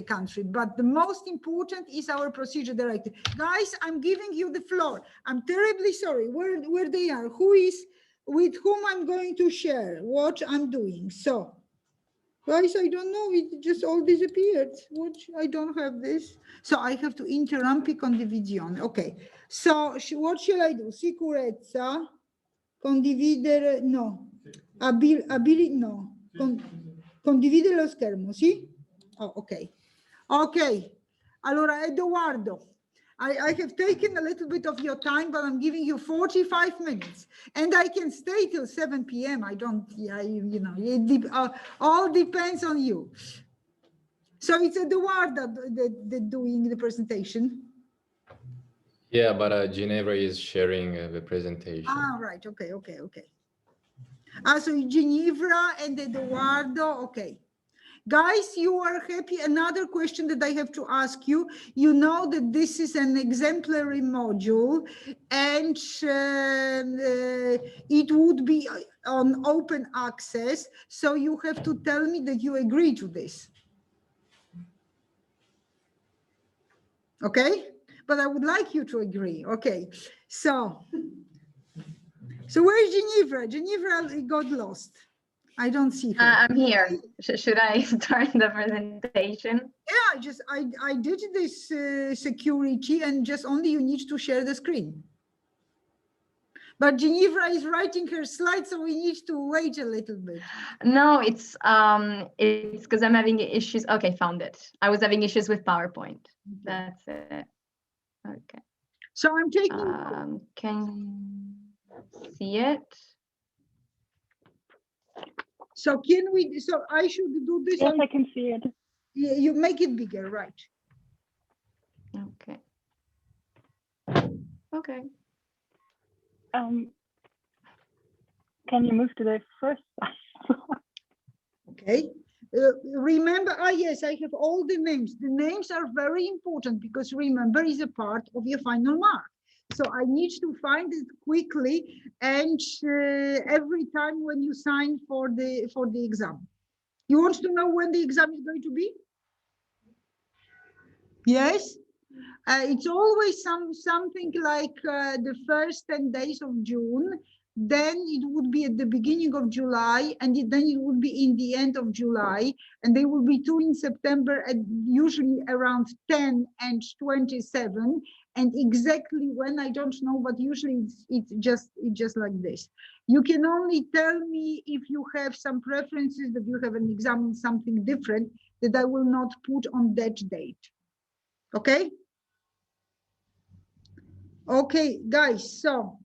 country, but the most important is our procedure directive. Guys, I'm giving you the floor. I'm terribly sorry where they are. Who is with whom I'm going to share what I'm doing? So, guys, I don't know, it just all disappeared. I don't have this. So I have to interrompi condivisione. Okay, so what shall I do? Sicurezza, condividere, no. No. Condividere lo schermo, sì? Oh, okay. Okay, allora Edoardo, I have taken a little bit of your time, but I'm giving you 45 minutes, and I can stay till 7 p.m. I don't, it all depends on you. So it's Eduardo that doing the presentation. Yeah, but Ginevra is sharing the presentation. Ah, right. Okay. So Ginevra and Eduardo. Okay. Guys, you are happy? Another question that I have to ask you. You know that this is an exemplary module, and it would be on open access. So you have to tell me that you agree to this. Okay? But I would like you to agree. Okay. So where is Ginevra? Ginevra got lost. I don't see her. I'm here. Should I start the presentation? Yeah, I did this security, and just only you need to share the screen. But Ginevra is writing her slides, so we need to wait a little bit. No, it's because I'm having issues. Okay, found it. I was having issues with PowerPoint. That's it. Okay. So I'm taking. Can you see it? So can we? So I should do this. Yes, I can see it. You make it bigger, right? Okay. Okay. Can you move to the first slide? Okay. Remember, yes, I have all the names. The names are very important because remember is a part of your final mark. So I need to find it quickly and every time when you sign for the exam. You want to know when the exam is going to be? Yes. It's always something like the first 10 days of June. Then it would be at the beginning of July, and then it would be in the end of July, and there will be 2 in September, and usually around 10 and 27. And exactly when I don't know, but usually it's just like this. You can only tell me if you have some preferences that you have an exam in something different that I will not put on that date. Okay. Okay, guys, so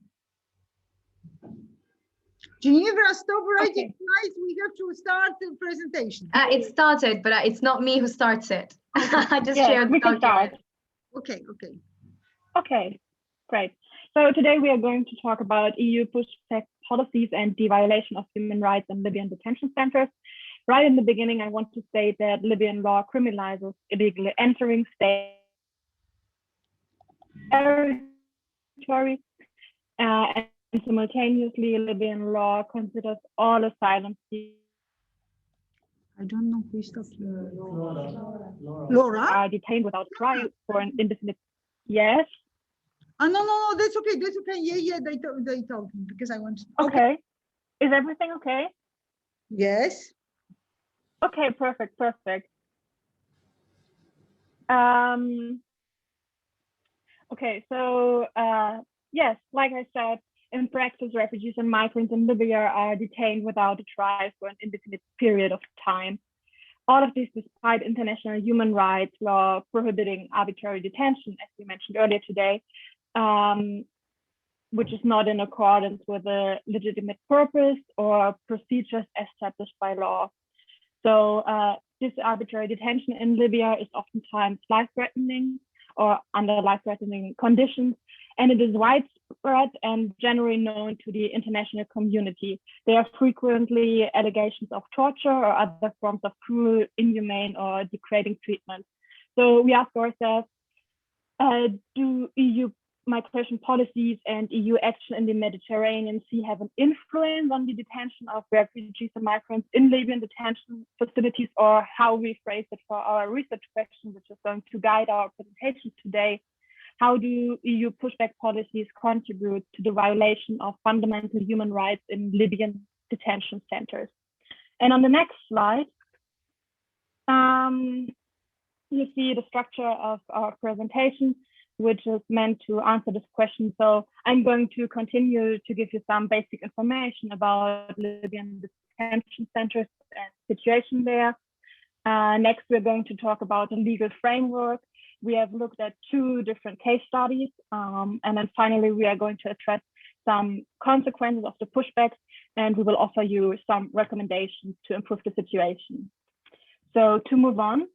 Ginevra, stop writing. Guys, we have to start the presentation. It started, but it's not me who starts it. I just shared we the can start. Okay. Okay, great. So today we are going to talk about EU pushback policies and the violation of human rights in Libyan detention centers. Right in the beginning, I want to state that Libyan law criminalizes illegally entering state territory, and simultaneously Libyan law considers all asylum seekers. I don't know who is talking. Laura? Are detained without trial for an indefinite. Yes. No, that's okay. That's okay. Yeah. They told me because I want. Okay. Is everything okay? Yes. Okay. Perfect. Okay. So yes, like I said, in practice, refugees and migrants in Libya are detained without a trial for an indefinite period of time. All of this despite international human rights law prohibiting arbitrary detention, as we mentioned earlier today, which is not in accordance with a legitimate purpose or procedures established by law. So this arbitrary detention in Libya is oftentimes life-threatening or under life-threatening conditions, and it is widespread and generally known to the international community. There are frequently allegations of torture or other forms of cruel, inhumane, or degrading treatment. So we ask ourselves, do EU migration policies and EU action in the Mediterranean Sea have an influence on the detention of refugees and migrants in Libyan detention facilities, or how we phrase it for our research question, which is going to guide our presentation today? How do EU pushback policies contribute to the violation of fundamental human rights in Libyan detention centers? And on the next slide, you see the structure of our presentation, which is meant to answer this question. So I'm going to continue to give you some basic information about Libyan detention centers and situation there. Next, we're going to talk about the legal framework. We have looked at 2 different case studies. And then finally, we are going to address some consequences of the pushbacks, and we will offer you some recommendations to improve the situation. So to move on,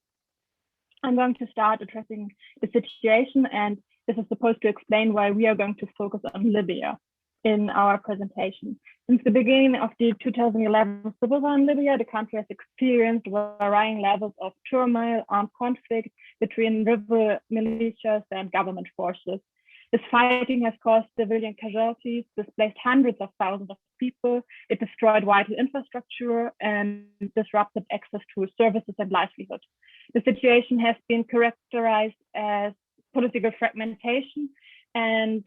I'm going to start addressing the situation, and this is supposed to explain why we are going to focus on Libya in our presentation. Since the beginning of the 2011 civil war in Libya, the country has experienced varying levels of turmoil, armed conflict between rebel militias and government forces. This fighting has caused civilian casualties, displaced hundreds of thousands of people. It destroyed vital infrastructure and disrupted access to services and livelihood. The situation has been characterized as political fragmentation and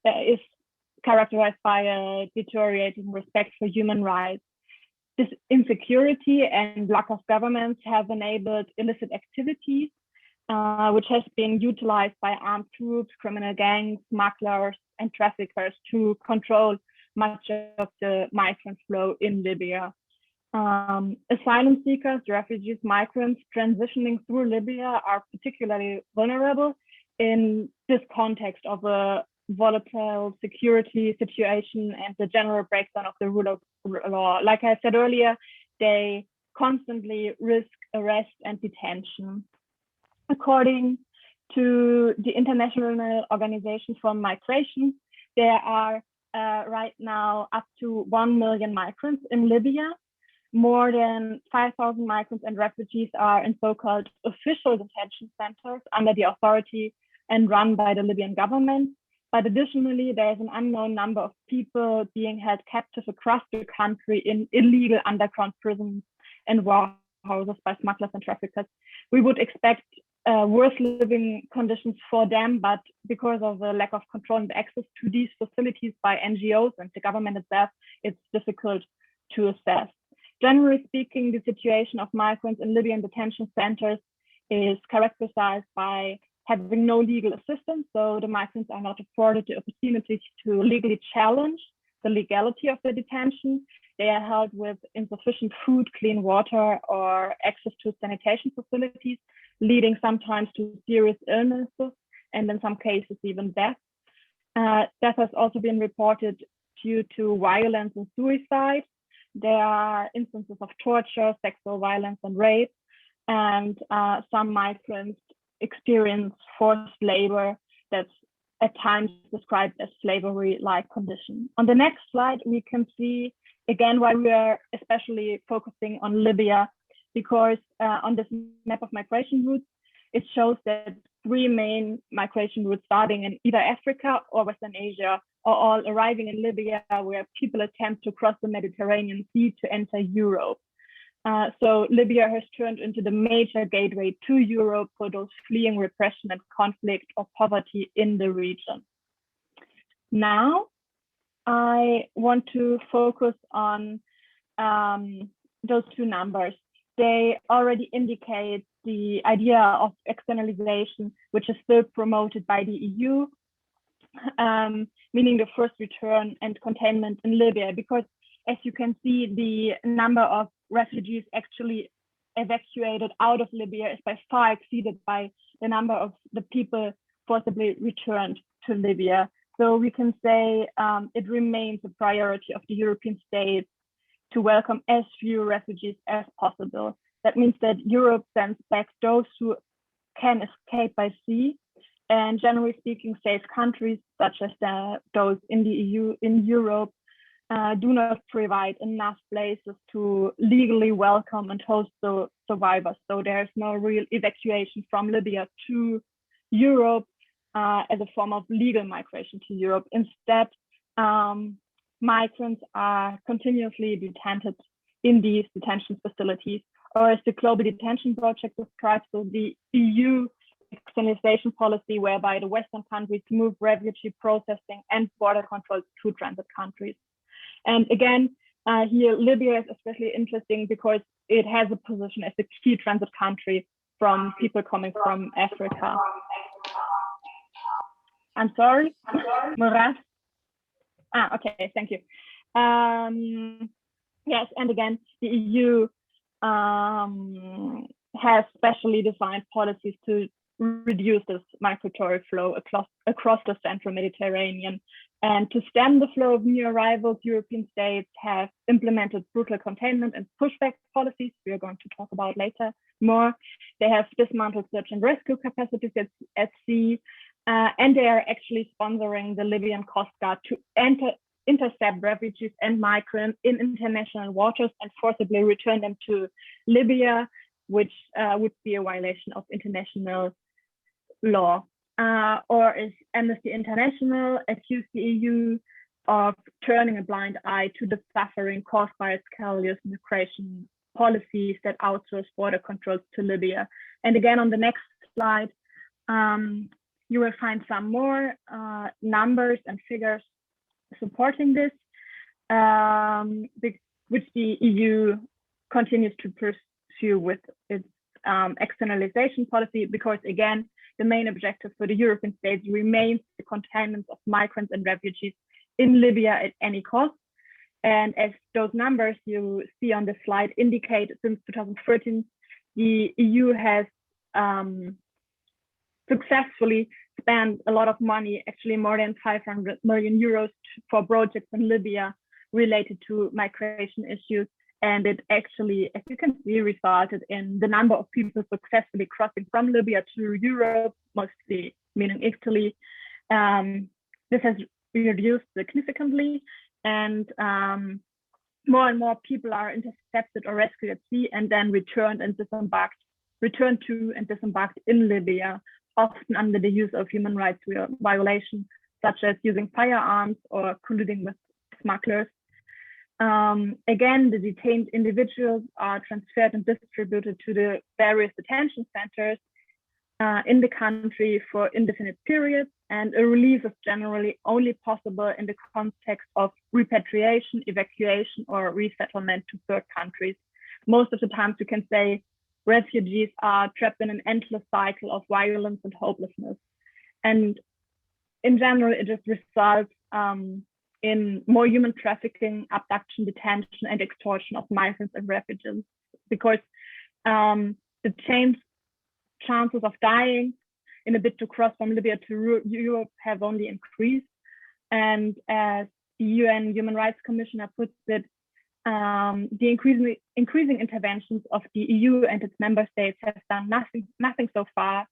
is characterized by a deteriorating respect for human rights. This insecurity and lack of governance have enabled illicit activities, which has been utilized by armed groups, criminal gangs, smugglers, and traffickers to control much of the migrant flow in Libya. Asylum seekers, refugees, migrants transitioning through Libya are particularly vulnerable in this context of a volatile security situation and the general breakdown of the rule of law. Like I said earlier, they constantly risk arrest and detention. According to the International Organization for Migration, there are right now up to 1 million migrants in Libya. More than 5,000 migrants and refugees are in so-called official detention centers under the authority and run by the Libyan government. But additionally, there is an unknown number of people being held captive across the country in illegal underground prisons and warehouses by smugglers and traffickers. We would expect worse living conditions for them, but because of the lack of control and access to these facilities by NGOs and the government itself, it's difficult to assess. Generally speaking, the situation of migrants in Libyan detention centers is characterized by having no legal assistance, so the migrants are not afforded the opportunity to legally challenge the legality of the detention. They are held with insufficient food, clean water, or access to sanitation facilities, leading sometimes to serious illnesses, and in some cases even death. Death has also been reported due to violence and suicide. There are instances of torture, sexual violence, and rape, and some migrants experience forced labor that's at times described as slavery-like condition. On the next slide, we can see again why we are especially focusing on Libya, because on this map of migration routes, it shows that 3 main migration routes starting in either Africa or Western Asia are all arriving in Libya, where people attempt to cross the Mediterranean Sea to enter Europe. So Libya has turned into the major gateway to Europe for those fleeing repression and conflict or poverty in the region. Now, I want to focus on those 2 numbers. They already indicate the idea of externalization, which is still promoted by the EU, meaning the first return and containment in Libya, because as you can see, the number of refugees actually evacuated out of Libya is by far exceeded by the number of the people forcibly returned to Libya. So we can say it remains a priority of the European states to welcome as few refugees as possible. That means that Europe sends back those who can escape by sea, and generally speaking, safe countries such as those in the EU, in Europe, do not provide enough places to legally welcome and host the survivors. So there's no real evacuation from Libya to Europe as a form of legal migration to Europe. Instead, migrants are continuously detented in these detention facilities, or as the Global Detention Project describes, so the EU externalization policy, whereby the Western countries move refugee processing and border controls to transit countries. And again, here Libya is especially interesting because it has a position as a key transit country from people coming from Africa. I'm sorry, Murat. Okay, thank you. Yes, and again, the EU has specially designed policies to reduce this migratory flow across the central Mediterranean. And to stem the flow of new arrivals, European states have implemented brutal containment and pushback policies we are going to talk about later more. They have dismantled search and rescue capacities at sea, and they are actually sponsoring the Libyan Coast Guard to intercept refugees and migrants in international waters and forcibly return them to Libya, which would be a violation of international law. Or is Amnesty International accused the EU of turning a blind eye to the suffering caused by its callous migration policies that outsource border controls to Libya. And again, on the next slide, you will find some more numbers and figures supporting this, which the EU continues to pursue with its externalization policy, because again, the main objective for the European states remains the containment of migrants and refugees in Libya at any cost. And as those numbers you see on the slide indicate, since 2013, the EU has successfully spent a lot of money, actually more than 500 million euros for projects in Libya related to migration issues. And it actually, as you can see, resulted in the number of people successfully crossing from Libya to Europe, mostly meaning Italy. This has reduced significantly, and more and more people are intercepted or rescued at sea and then returned to and disembarked in Libya, often under the use of human rights violations, such as using firearms or colluding with smugglers. Again, the detained individuals are transferred and distributed to the various detention centers in the country for indefinite periods, and a release is generally only possible in the context of repatriation, evacuation, or resettlement to third countries. Most of the times you can say refugees are trapped in an endless cycle of violence and hopelessness. And in general, it just results in more human trafficking, abduction, detention, and extortion of migrants and refugees, because the chances of dying in a bid to cross from Libya to Europe have only increased. And as the UN Human Rights Commissioner puts it, the increasing interventions of the EU and its member states have done nothing so far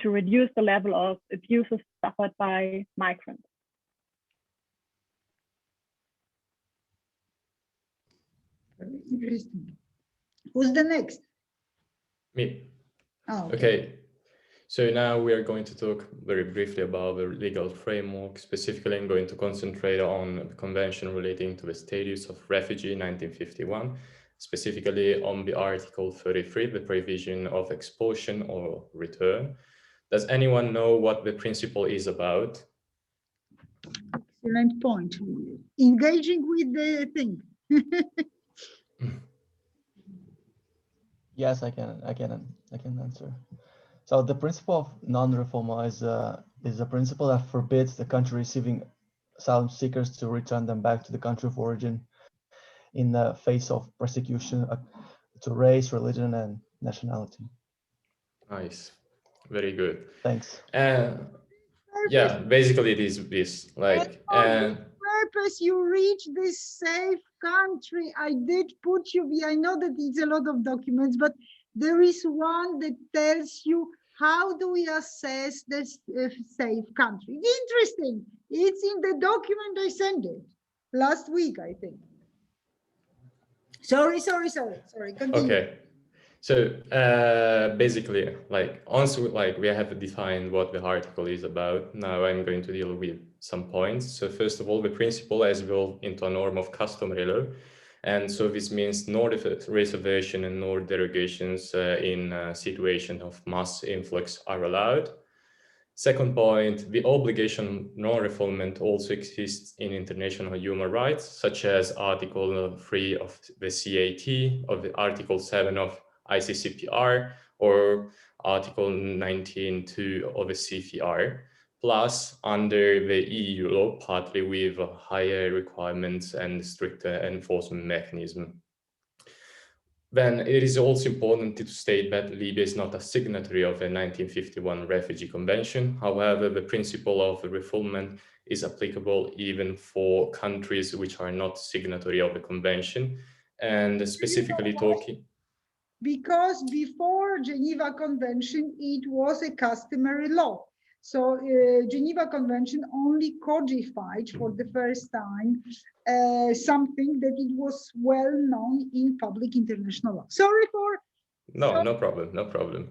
to reduce the level of abuses suffered by migrants. Very interesting. Who's the next? Me. Oh, okay. So now we are going to talk very briefly about the legal framework. Specifically, I'm going to concentrate on the convention relating to the status of refugee in 1951, specifically on the Article 33, the provision of expulsion or return. Does anyone know what the principle is about? Excellent point. Engaging with the thing. Yes, I can answer. So the principle of non-refoulement is a principle that forbids the country receiving asylum seekers to return them back to the country of origin in the face of persecution to race, religion, and nationality. Nice, very good. Thanks. Yeah, basically it is this, like, and purpose you reach this safe country. I did put you, I know that it's a lot of documents, but there is one that tells you how do we assess this safe country. It's interesting. It's in the document I sent it last week, I think. Sorry. Continue. Okay. So basically, like, also, like, we have defined what the article is about. Now I'm going to deal with some points. So first of all, the principle has evolved into a norm of customary law. And so this means no reservation and no derogations in situations of mass influx are allowed. Second point, the obligation non-refoulement also exists in international human rights, such as Article 3 of the CAT, of the Article 7 of ICCPR, or Article 19.2 of the CFR, plus under the EU law, partly with higher requirements and stricter enforcement mechanism. Then it is also important to state that Libya is not a signatory of the 1951 Refugee Convention. However, the principle of refoulement is applicable even for countries which are not signatory of the convention. And specifically talking... Because before Geneva Convention, it was a customary law. So Geneva Convention only codified for the first time something that it was well known in public international law. Sorry for... No problem.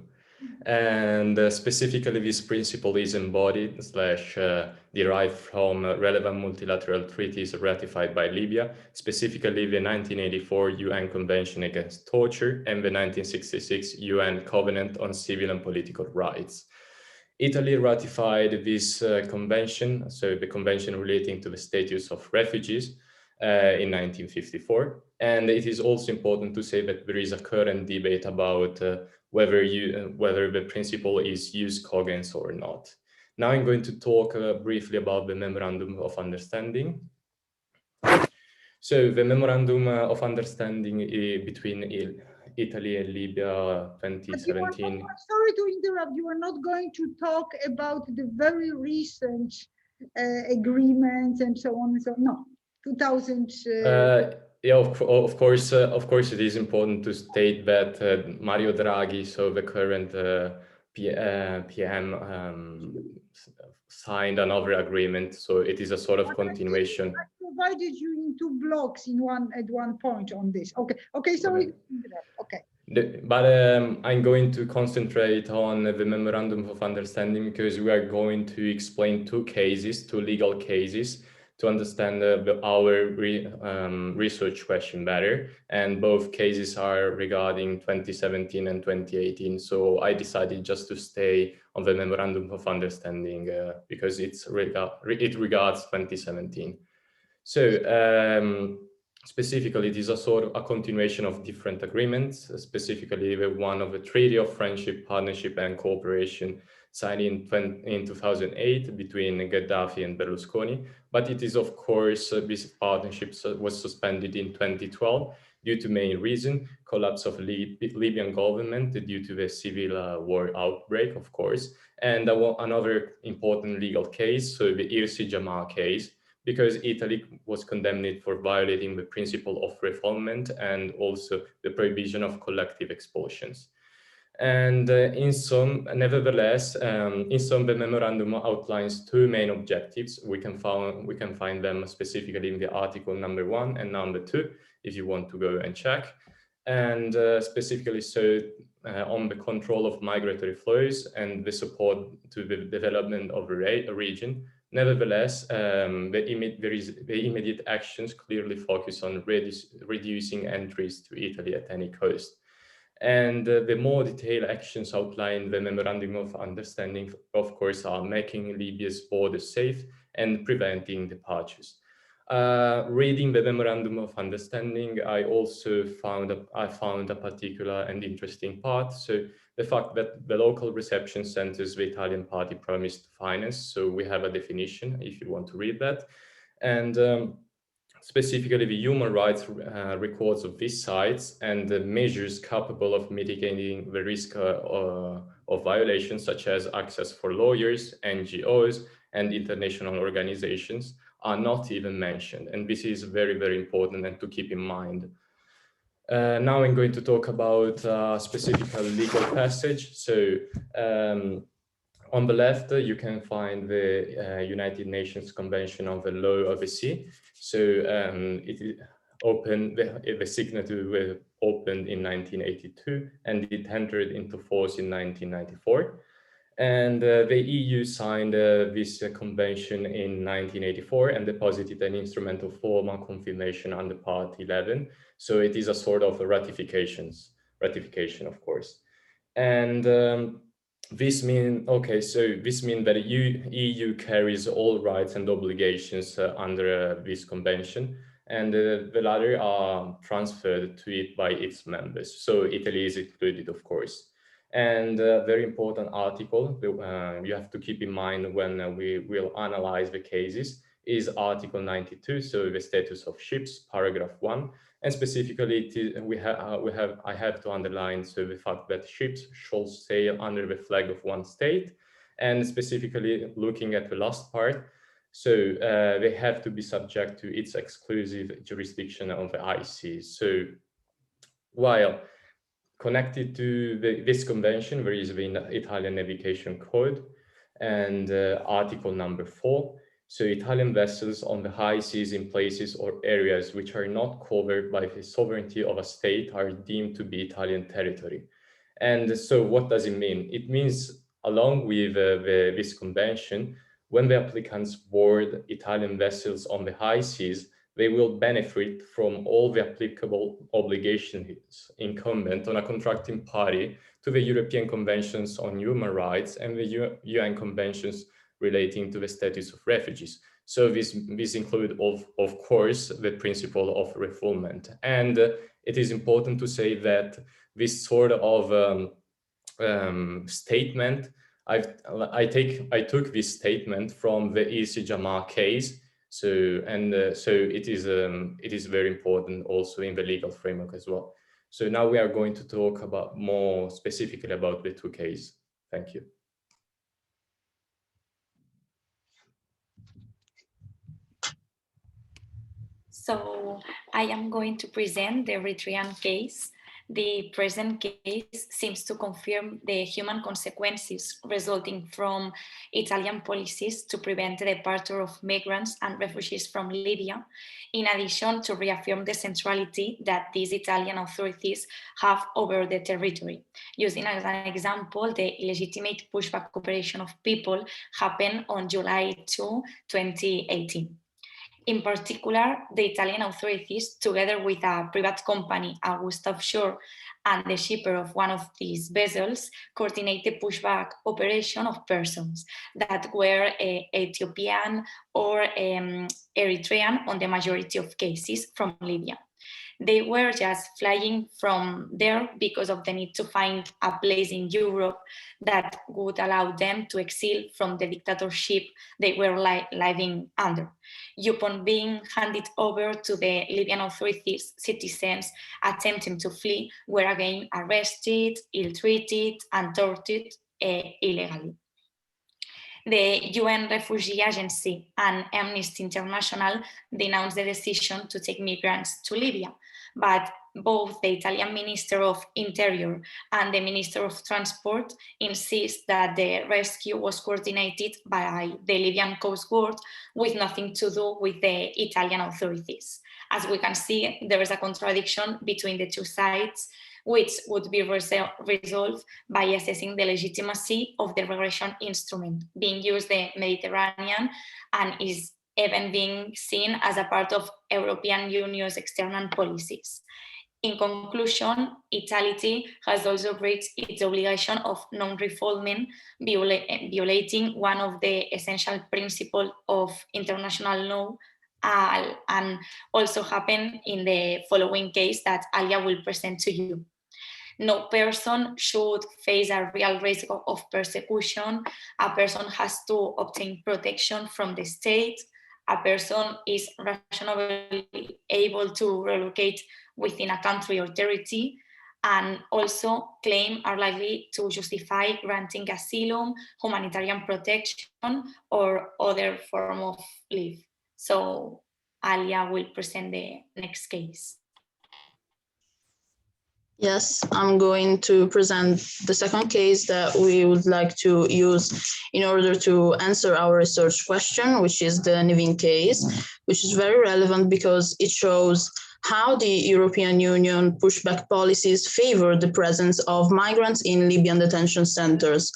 And specifically, this principle is embodied / derived from relevant multilateral treaties ratified by Libya, specifically the 1984 UN Convention Against Torture and the 1966 UN Covenant on Civil and Political Rights. Italy ratified this convention, so the convention relating to the status of refugees, in 1954. And it is also important to say that there is a current debate about whether the principle is jus cogens or not. Now I'm going to talk briefly about the Memorandum of Understanding. So the Memorandum of Understanding between Italy and Libya But you are 2017. not, sorry to interrupt, you are not going to talk about the very recent agreements and so on and so on. No, 2000. Yeah, of course, it is important to state that Mario Draghi, so the current PM, signed another agreement. So it is a sort of continuation. I provided you in two blocks at one point on this. Okay, sorry. Okay. But I'm going to concentrate on the Memorandum of Understanding because we are going to explain two legal cases, to understand our research question better. And both cases are regarding 2017 and 2018. So I decided just to stay on the Memorandum of Understanding because it regards 2017. So specifically, it is a sort of a continuation of different agreements, specifically the one of the Treaty of Friendship, Partnership and Cooperation signed in 2008 between Gaddafi and Berlusconi. But it is, of course, this partnership was suspended in 2012 due to main reason, collapse of Libyan government due to the civil war outbreak, of course. And another important legal case, so the Irsi Jamal case, because Italy was condemned for violating the principle of refoulement and also the prohibition of collective expulsions. And nevertheless, the memorandum outlines two main objectives. We can find them specifically in the article number 1 and number 2, if you want to go and check. And specifically on the control of migratory flows and the support to the development of a region. Nevertheless, the immediate actions clearly focus on reducing entries to Italy at any cost. And the more detailed actions outlined in the Memorandum of Understanding, of course, are making Libya's borders safe and preventing departures. Reading the Memorandum of Understanding, I also found a particular and interesting part. So the fact that the local reception centers the Italian party promised to finance. So we have a definition if you want to read that. And specifically the human rights records of these sites and the measures capable of mitigating the risk of violations, such as access for lawyers, NGOs, and international organizations, are not even mentioned. And this is very, very important and to keep in mind. Now I'm going to talk about a specific legal passage. So on the left, you can find the United Nations Convention on the Law of the Sea. So it is open, the signature was opened in 1982 and it entered into force in 1994. And the EU signed this convention in 1984 and deposited an instrumental formal confirmation under Part 11. So it is a sort of a ratification, of course. And this means that the EU carries all rights and obligations under this convention, and the latter are transferred to it by its members. So Italy is included, of course. And a very important article you have to keep in mind when we will analyze the cases is Article 92, so the status of ships, paragraph 1. And specifically, I have to underline the fact that ships shall sail under the flag of one state. And specifically looking at the last part, so they have to be subject to its exclusive jurisdiction on the high seas. So while connected to this convention, there is the Italian Navigation Code and Article number 4. So Italian vessels on the high seas in places or areas which are not covered by the sovereignty of a state are deemed to be Italian territory. And so what does it mean? It means, along with this convention, when the applicants board Italian vessels on the high seas, they will benefit from all the applicable obligations incumbent on a contracting party to the European Conventions on Human Rights and the UN Conventions relating to the status of refugees. So this includes, of course, the principle of refoulement. And it is important to say that this sort of statement, I took this statement from the Irsi Jamal case. So it is very important also in the legal framework as well. So now we are going to talk about more specifically about the two cases. Thank you. So I am going to present the Eritrean case. The present case seems to confirm the human consequences resulting from Italian policies to prevent the departure of migrants and refugees from Libya, in addition to reaffirm the centrality that these Italian authorities have over the territory. Using as an example, the illegitimate pushback operation of people happened on July 2, 2018. In particular, the Italian authorities, together with a private company, Augusta Offshore, and the shipper of one of these vessels, coordinate the pushback operation of persons that were Ethiopian or Eritrean on the majority of cases from Libya. They were just flying from there because of the need to find a place in Europe that would allow them to exile from the dictatorship they were living under. Upon being handed over to the Libyan authorities, citizens attempting to flee were again arrested, ill-treated, and tortured illegally. The UN Refugee Agency and Amnesty International denounced the decision to take migrants to Libya, but both the Italian Minister of Interior and the Minister of Transport insist that the rescue was coordinated by the Libyan Coast Guard with nothing to do with the Italian authorities. As we can see, there is a contradiction between the two sides, which would be resolved by assessing the legitimacy of the regression instrument being used in the Mediterranean and is even being seen as a part of European Union's external policies. In conclusion, Italy has also breached its obligation of non-refoulement, violating one of the essential principles of international law, and also happened in the following case that Alia will present to you. No person should face a real risk of persecution. A person has to obtain protection from the state. A person is rationally able to relocate within a country or territory, and also claims are likely to justify granting asylum, humanitarian protection, or other form of leave. So Alia will present the next case. Yes, I'm going to present the second case that we would like to use in order to answer our research question, which is the Nivin case, which is very relevant because it shows how the European Union pushback policies favor the presence of migrants in Libyan detention centers.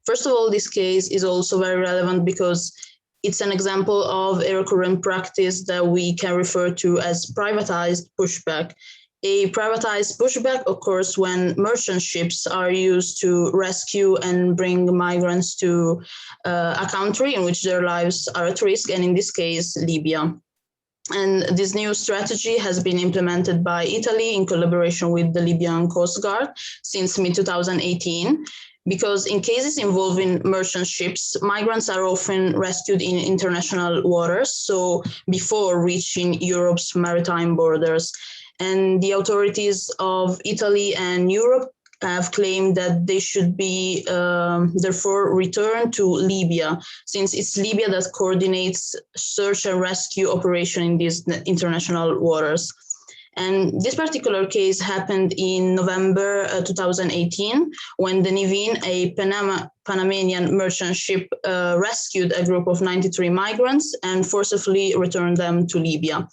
First of all, this case is also very relevant because it's an example of a recurrent practice that we can refer to as privatized pushback. A privatized pushback occurs when merchant ships are used to rescue and bring migrants to a country in which their lives are at risk, and in this case, Libya. And this new strategy has been implemented by Italy in collaboration with the Libyan Coast Guard since mid-2018, because in cases involving merchant ships, migrants are often rescued in international waters, so before reaching Europe's maritime borders. And the authorities of Italy and Europe have claimed that they should be therefore returned to Libya, since it's Libya that coordinates search and rescue operation in these international waters. And this particular case happened in November 2018, when the Nivin, a Panamanian merchant ship, rescued a group of 93 migrants and forcibly returned them to Libya.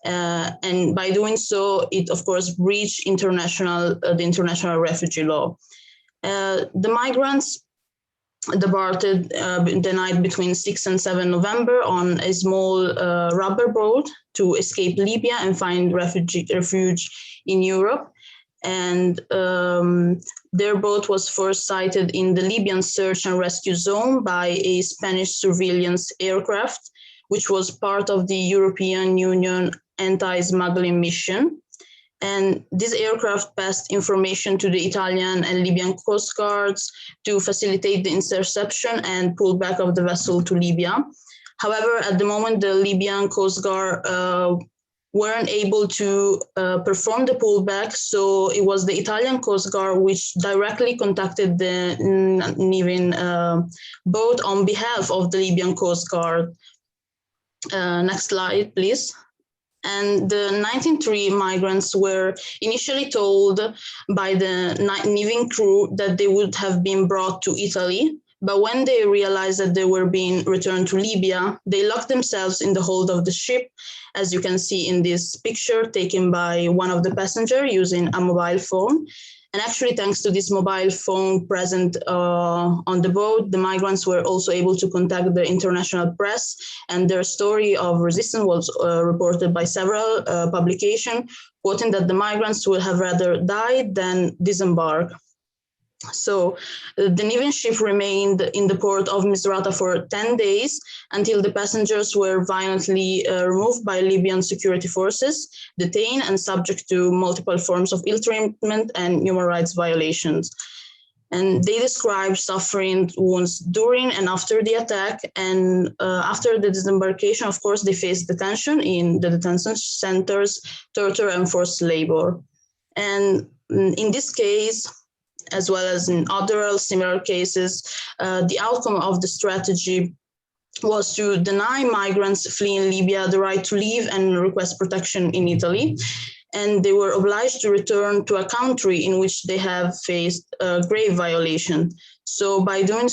And by doing so, it of course breached the international refugee law. The migrants departed the night between 6 and 7 November on a small rubber boat to escape Libya and find refuge in Europe. And their boat was first sighted in the Libyan search and rescue zone by a Spanish surveillance aircraft, which was part of the European Union anti-smuggling mission. And this aircraft passed information to the Italian and Libyan coast guards to facilitate the interception and pullback of the vessel to Libya. However, at the moment, the Libyan coast guard weren't able to perform the pullback. So it was the Italian Coast Guard which directly contacted the Niven boat on behalf of the Libyan Coast Guard. Next slide, please. And the 1903 migrants were initially told by the Niven crew that they would have been brought to Italy. But when they realized that they were being returned to Libya, they locked themselves in the hold of the ship, as you can see in this picture taken by one of the passengers using a mobile phone. And actually, thanks to this mobile phone present on the boat, the migrants were also able to contact the international press, and their story of resistance was reported by several publications, quoting that the migrants would have rather died than disembark. So the Niven ship remained in the port of Misrata for 10 days until the passengers were violently removed by Libyan security forces, detained and subject to multiple forms of ill treatment and human rights violations. And they described suffering wounds during and after the attack. And after the disembarkation, of course, they faced detention in the detention centers, torture and forced labor. And in this case, as well as in other similar cases, the outcome of the strategy was to deny migrants fleeing Libya the right to leave and request protection in Italy. And they were obliged to return to a country in which they have faced a grave violation. So by doing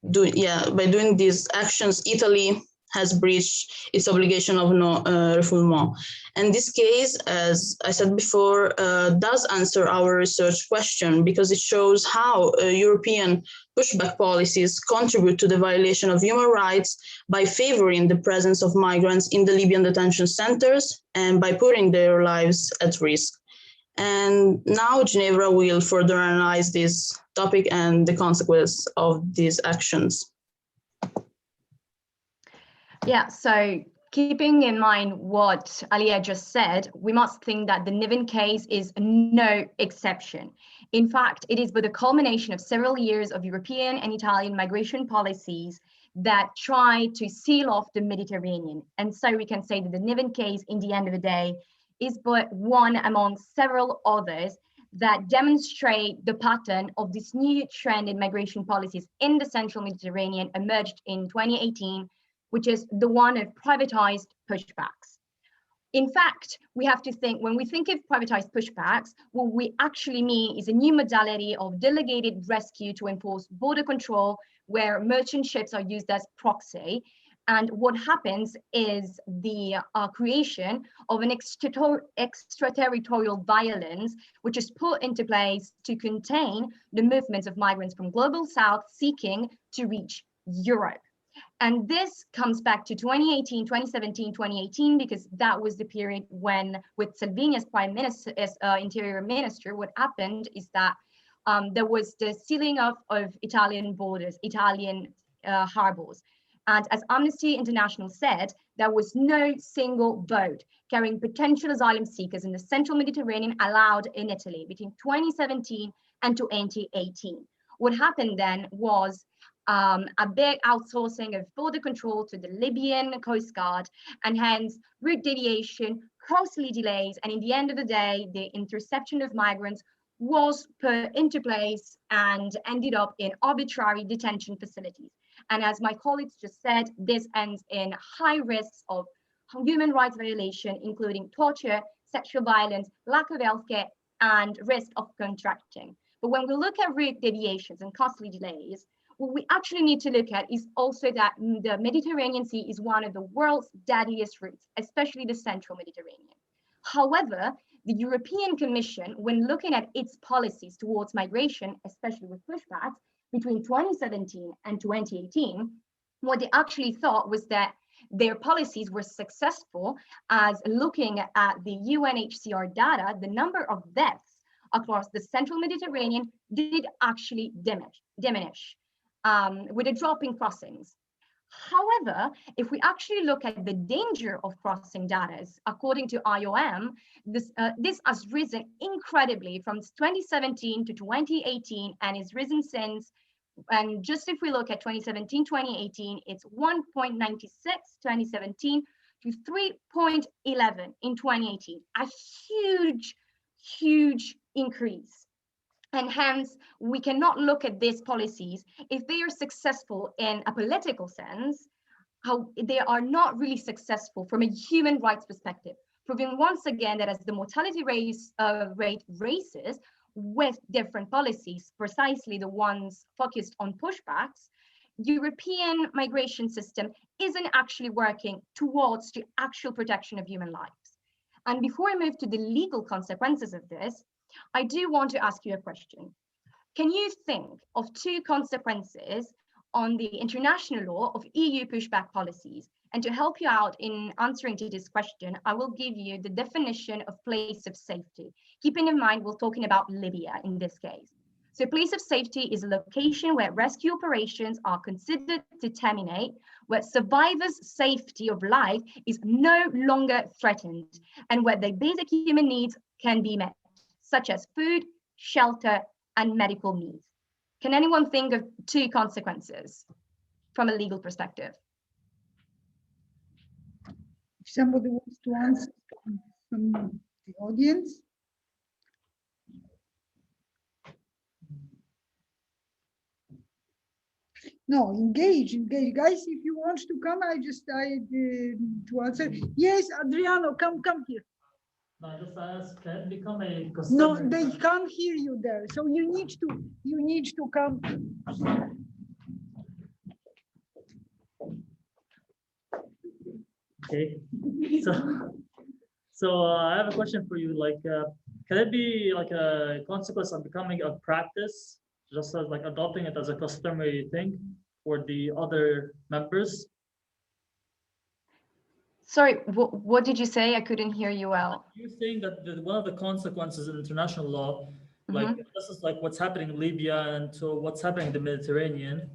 by doing these actions, Italy has breached its obligation of non-refoulement. And this case, as I said before, does answer our research question because it shows how European pushback policies contribute to the violation of human rights by favoring the presence of migrants in the Libyan detention centers and by putting their lives at risk. And now Ginevra will further analyze this topic and the consequences of these actions. Yeah, so keeping in mind what Alia just said, we must think that the Niven case is no exception. In fact, it is but a culmination of several years of European and Italian migration policies that try to seal off the Mediterranean. And so we can say that the Niven case, in the end of the day, is but one among several others that demonstrate the pattern of this new trend in migration policies in the central Mediterranean emerged in 2018, which is the one of privatized pushbacks. In fact, we have to think, when we think of privatized pushbacks, what we actually mean is a new modality of delegated rescue to enforce border control, where merchant ships are used as proxy. And what happens is the creation of an extraterritorial violence, which is put into place to contain the movements of migrants from global south seeking to reach Europe. And this comes back to 2018, 2017, 2018, because that was the period when, with Salvini as Prime Minister, as Interior Minister, what happened is that there was the sealing of Italian borders, Italian harbors. And as Amnesty International said, there was no single boat carrying potential asylum seekers in the central Mediterranean allowed in Italy between 2017 and 2018. What happened then was a big outsourcing of border control to the Libyan Coast Guard, and hence route deviation, costly delays, and in the end of the day, the interception of migrants was put into place and ended up in arbitrary detention facilities. And as my colleagues just said, this ends in high risks of human rights violation, including torture, sexual violence, lack of healthcare, and risk of contracting. But when we look at route deviations and costly delays, what we actually need to look at is also that the Mediterranean Sea is one of the world's deadliest routes, especially the central Mediterranean. However, the European Commission, when looking at its policies towards migration, especially with pushbacks, between 2017 and 2018, what they actually thought was that their policies were successful, as looking at the UNHCR data, the number of deaths across the central Mediterranean did actually diminish. With a drop in crossings. However, if we actually look at the danger of crossing data, according to IOM, this has risen incredibly from 2017 to 2018 and is risen since. And just if we look at 2017, 2018, it's 1.96, 2017, to 3.11 in 2018, a huge increase. And hence, we cannot look at these policies if they are successful in a political sense, how they are not really successful from a human rights perspective, proving once again that as the mortality rate raises with different policies, precisely the ones focused on pushbacks, European migration system isn't actually working towards the actual protection of human lives. And before I move to the legal consequences of this, I do want to ask you a question. Can you think of two consequences on the international law of EU pushback policies? And to help you out in answering to this question, I will give you the definition of place of safety. Keeping in mind, we're talking about Libya in this case. So place of safety is a location where rescue operations are considered to terminate, where survivors' safety of life is no longer threatened, and where their basic human needs can be met, such as food, shelter, and medical needs. Can anyone think of two consequences from a legal perspective? If somebody wants to answer from the audience. No, engage. Guys, if you want to come, to answer. Yes, Adriano, come here. No, I just asked, can it become a No, customary they can't hear you there. So you need to come. Okay, so I have a question for you. Like, can it be like a consequence of becoming a practice, just as like adopting it as a customary thing for the other members? Sorry, what did you say? I couldn't hear you well. You're saying that one of the consequences in international law, like this is like what's happening in Libya and to what's happening in the Mediterranean,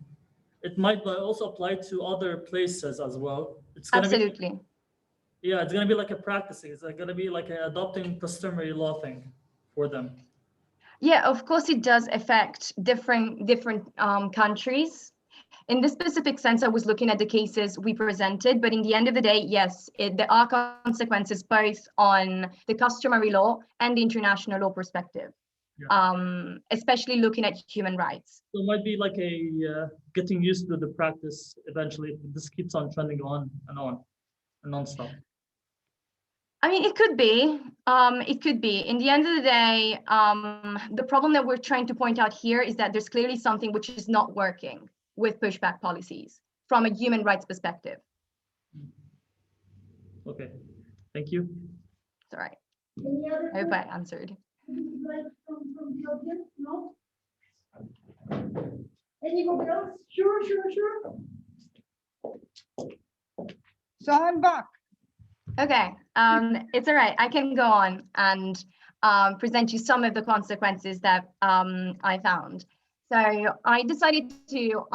it might also apply to other places as well. It's gonna Absolutely. Yeah, it's gonna be like a practice. It's gonna be like an adopting customary law thing for them. Yeah, of course it does affect different countries. In this specific sense, I was looking at the cases we presented, but in the end of the day, yes, there are consequences both on the customary law and the international law perspective, especially looking at human rights. So it might be like a getting used to the practice eventually. This keeps on trending on and non-stop. I mean, it could be. It could be. In the end of the day, the problem that we're trying to point out here is that there's clearly something which is not working with pushback policies from a human rights perspective. Okay, thank you. It's all right. I hope I answered. From the audience? No? Anybody else? Sure. So I'm back. Okay, it's all right. I can go on and present you some of the consequences that I found. So I decided to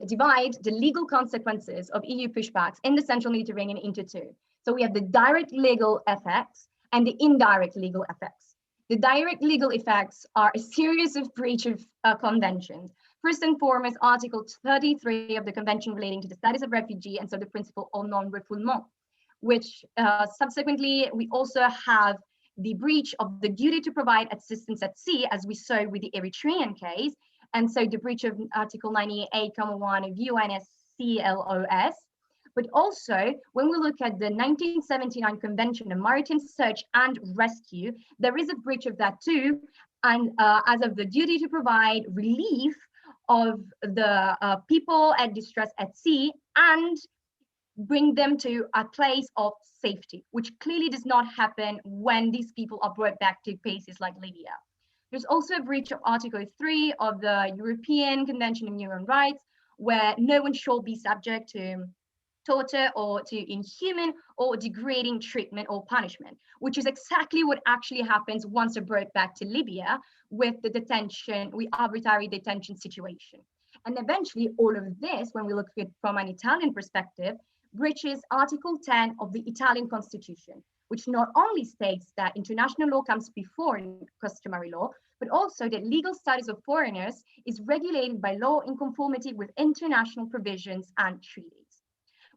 divide the legal consequences of EU pushbacks in the Central Mediterranean into two. So we have the direct legal effects and the indirect legal effects. The direct legal effects are a series of breach of conventions. First and foremost, Article 33 of the Convention relating to the status of refugee, and so the principle of non-refoulement, which subsequently we also have the breach of the duty to provide assistance at sea, as we saw with the Eritrean case, and so the breach of Article 98.1 of UNSCLOS. But also, when we look at the 1979 Convention on Maritime Search and Rescue, there is a breach of that too, and as of the duty to provide relief of the people at distress at sea and bring them to a place of safety, which clearly does not happen when these people are brought back to places like Libya. There's also a breach of Article 3 of the European Convention on Human Rights, where no one shall be subject to torture or to inhuman or degrading treatment or punishment, which is exactly what actually happens once they're brought back to Libya with the arbitrary detention situation. And eventually all of this, when we look at it from an Italian perspective, breaches Article 10 of the Italian Constitution, which not only states that international law comes before customary law, but also that legal status of foreigners is regulated by law in conformity with international provisions and treaties.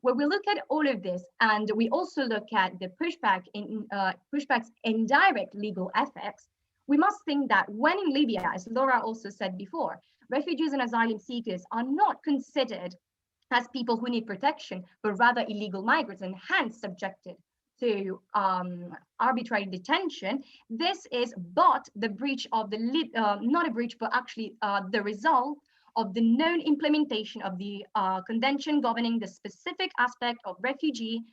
When we look at all of this, and we also look at the pushback's indirect legal effects, we must think that when in Libya, as Laura also said before, refugees and asylum seekers are not considered as people who need protection, but rather illegal migrants and hence subjected to arbitrary detention. This is but the breach of the, not a breach, but actually the result of the known implementation of the convention governing the specific aspect of refugee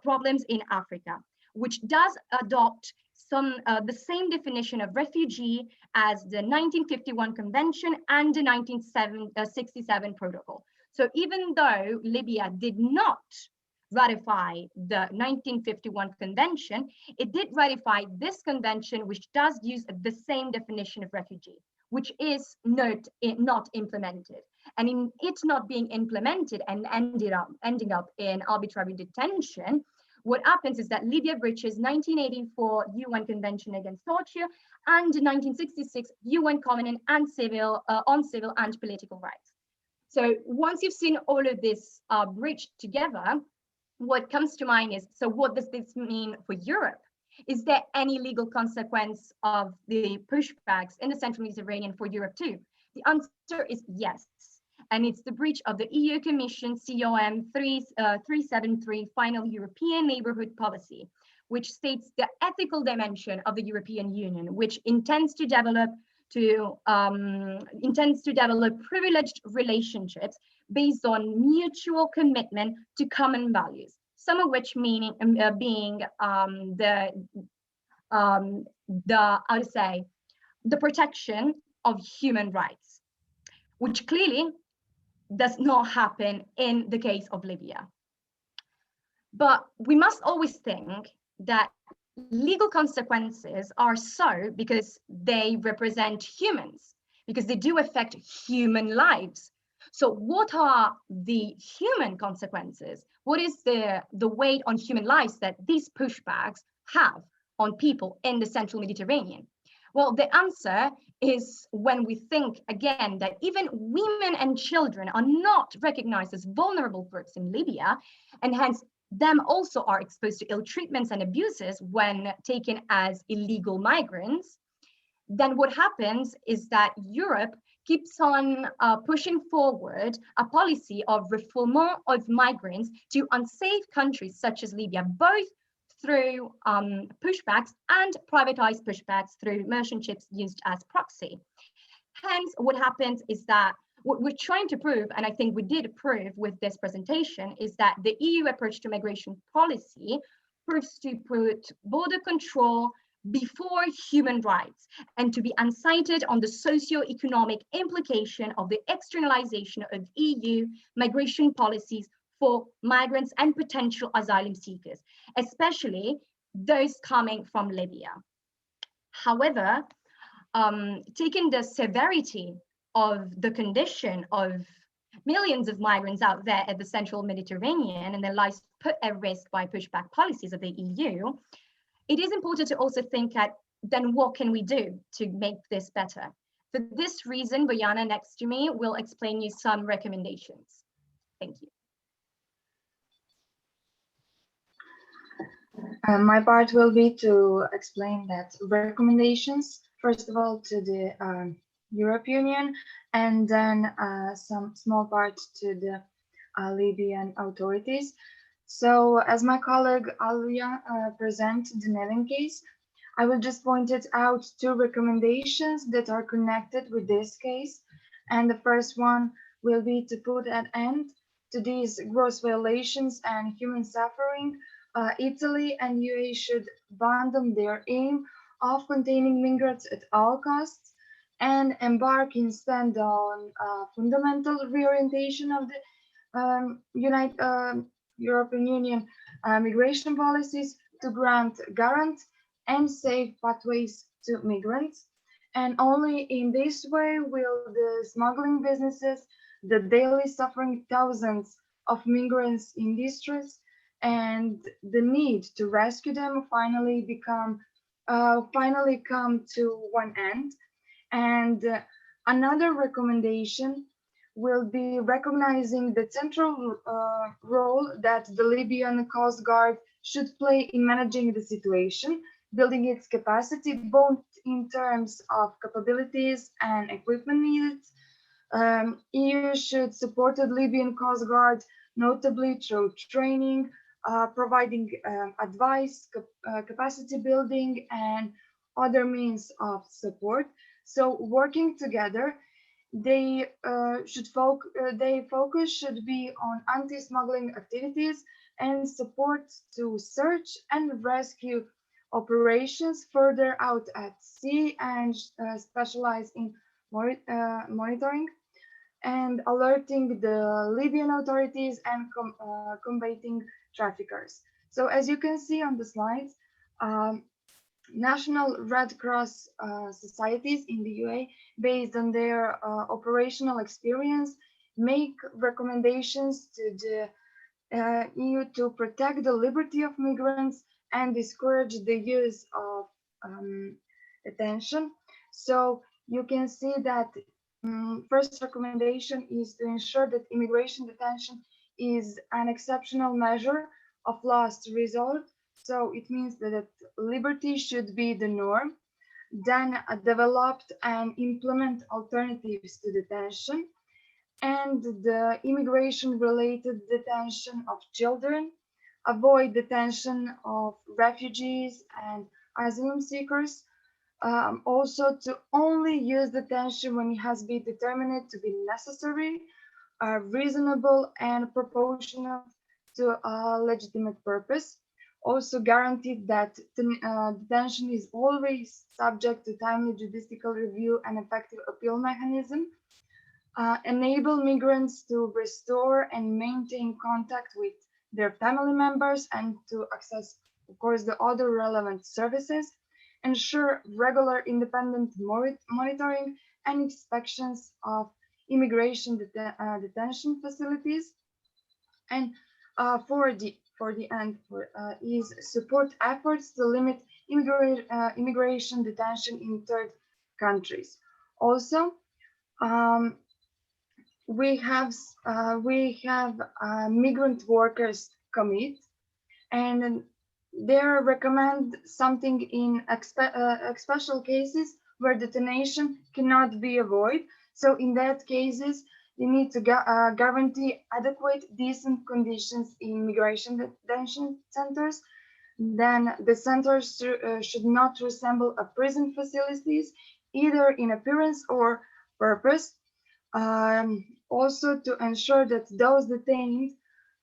problems in Africa, which does adopt the same definition of refugee as the 1951 convention and the 1967 protocol. So even though Libya did not ratify the 1951 convention, it did ratify this convention, which does use the same definition of refugee, which is not implemented. And in it not being implemented and ending up in arbitrary detention, what happens is that Libya breaches 1984 UN Convention Against Torture and 1966 UN Covenant on Civil and Political Rights. So once you've seen all of this breached together, what comes to mind is, so what does this mean for Europe? Is there any legal consequence of the pushbacks in the Central Mediterranean for Europe too? The answer is yes. And it's the breach of the EU Commission COM 373 Final European Neighbourhood Policy, which states the ethical dimension of the European Union, which intends to develop privileged relationships based on mutual commitment to common values, some of which being the protection of human rights, which clearly does not happen in the case of Libya. But we must always think that legal consequences are so because they represent humans, because they do affect human lives. So what are the human consequences? What is the weight on human lives that these pushbacks have on people in the Central Mediterranean? Well, the answer is when we think again that even women and children are not recognized as vulnerable groups in Libya, and hence them also are exposed to ill treatments and abuses when taken as illegal migrants, then what happens is that Europe keeps on pushing forward a policy of refoulement of migrants to unsafe countries such as Libya, both through pushbacks and privatized pushbacks through merchant ships used as proxy. Hence, what happens is that what we're trying to prove, and I think we did prove with this presentation, is that the EU approach to migration policy proves to put border control before human rights and to be unsighted on the socio-economic implication of the externalization of EU migration policies for migrants and potential asylum seekers, especially those coming from Libya. However, taking the severity of the condition of millions of migrants out there at the Central Mediterranean and their lives put at risk by pushback policies of the EU, it is important to also think at then what can we do to make this better? For this reason, Bojana next to me will explain you some recommendations. Thank you. My part will be to explain that recommendations, first of all, to the European Union, and then some small part to the Libyan authorities. So as my colleague Alia presented the Nevin case, I will just point it out two recommendations that are connected with this case. And the first one will be to put an end to these gross violations and human suffering. Italy and UAE should abandon their aim of containing migrants at all costs and embark instead on fundamental reorientation of the European Union migration policies to grant and safe pathways to migrants. And only in this way will the smuggling businesses, the daily suffering thousands of migrants in distress, and the need to rescue them finally come to one end. And another recommendation will be recognizing the central role that the Libyan Coast Guard should play in managing the situation, building its capacity both in terms of capabilities and equipment needed. EU should support the Libyan Coast Guard, notably through training, providing advice, capacity building, and other means of support. So working together, they focus should be on anti-smuggling activities and support to search and rescue operations further out at sea, and specialize in monitoring and alerting the Libyan authorities and combating traffickers. So as you can see on the slides, national Red Cross societies in the UA, based on their operational experience, make recommendations to the EU to protect the liberty of migrants and discourage the use of detention. So you can see that first recommendation is to ensure that immigration detention is an exceptional measure of last resort. So it means that liberty should be the norm. Then developed and implement alternatives to detention, and the immigration-related detention of children, avoid detention of refugees and asylum seekers, also to only use detention when it has been determined to be necessary, reasonable and proportional to a legitimate purpose. Also guaranteed that detention is always subject to timely judicial review and effective appeal mechanism. Enable migrants to restore and maintain contact with their family members and to access, of course, the other relevant services. Ensure regular independent monitoring and inspections of immigration detention facilities. And for the end is support efforts to limit immigration detention in third countries. Also, we have migrant workers commit, and they recommend something in special cases where detention cannot be avoided. So in that cases, you need to guarantee adequate, decent conditions in migration detention centers. Then the centers should not resemble a prison facilities, either in appearance or purpose. Also to ensure that those detained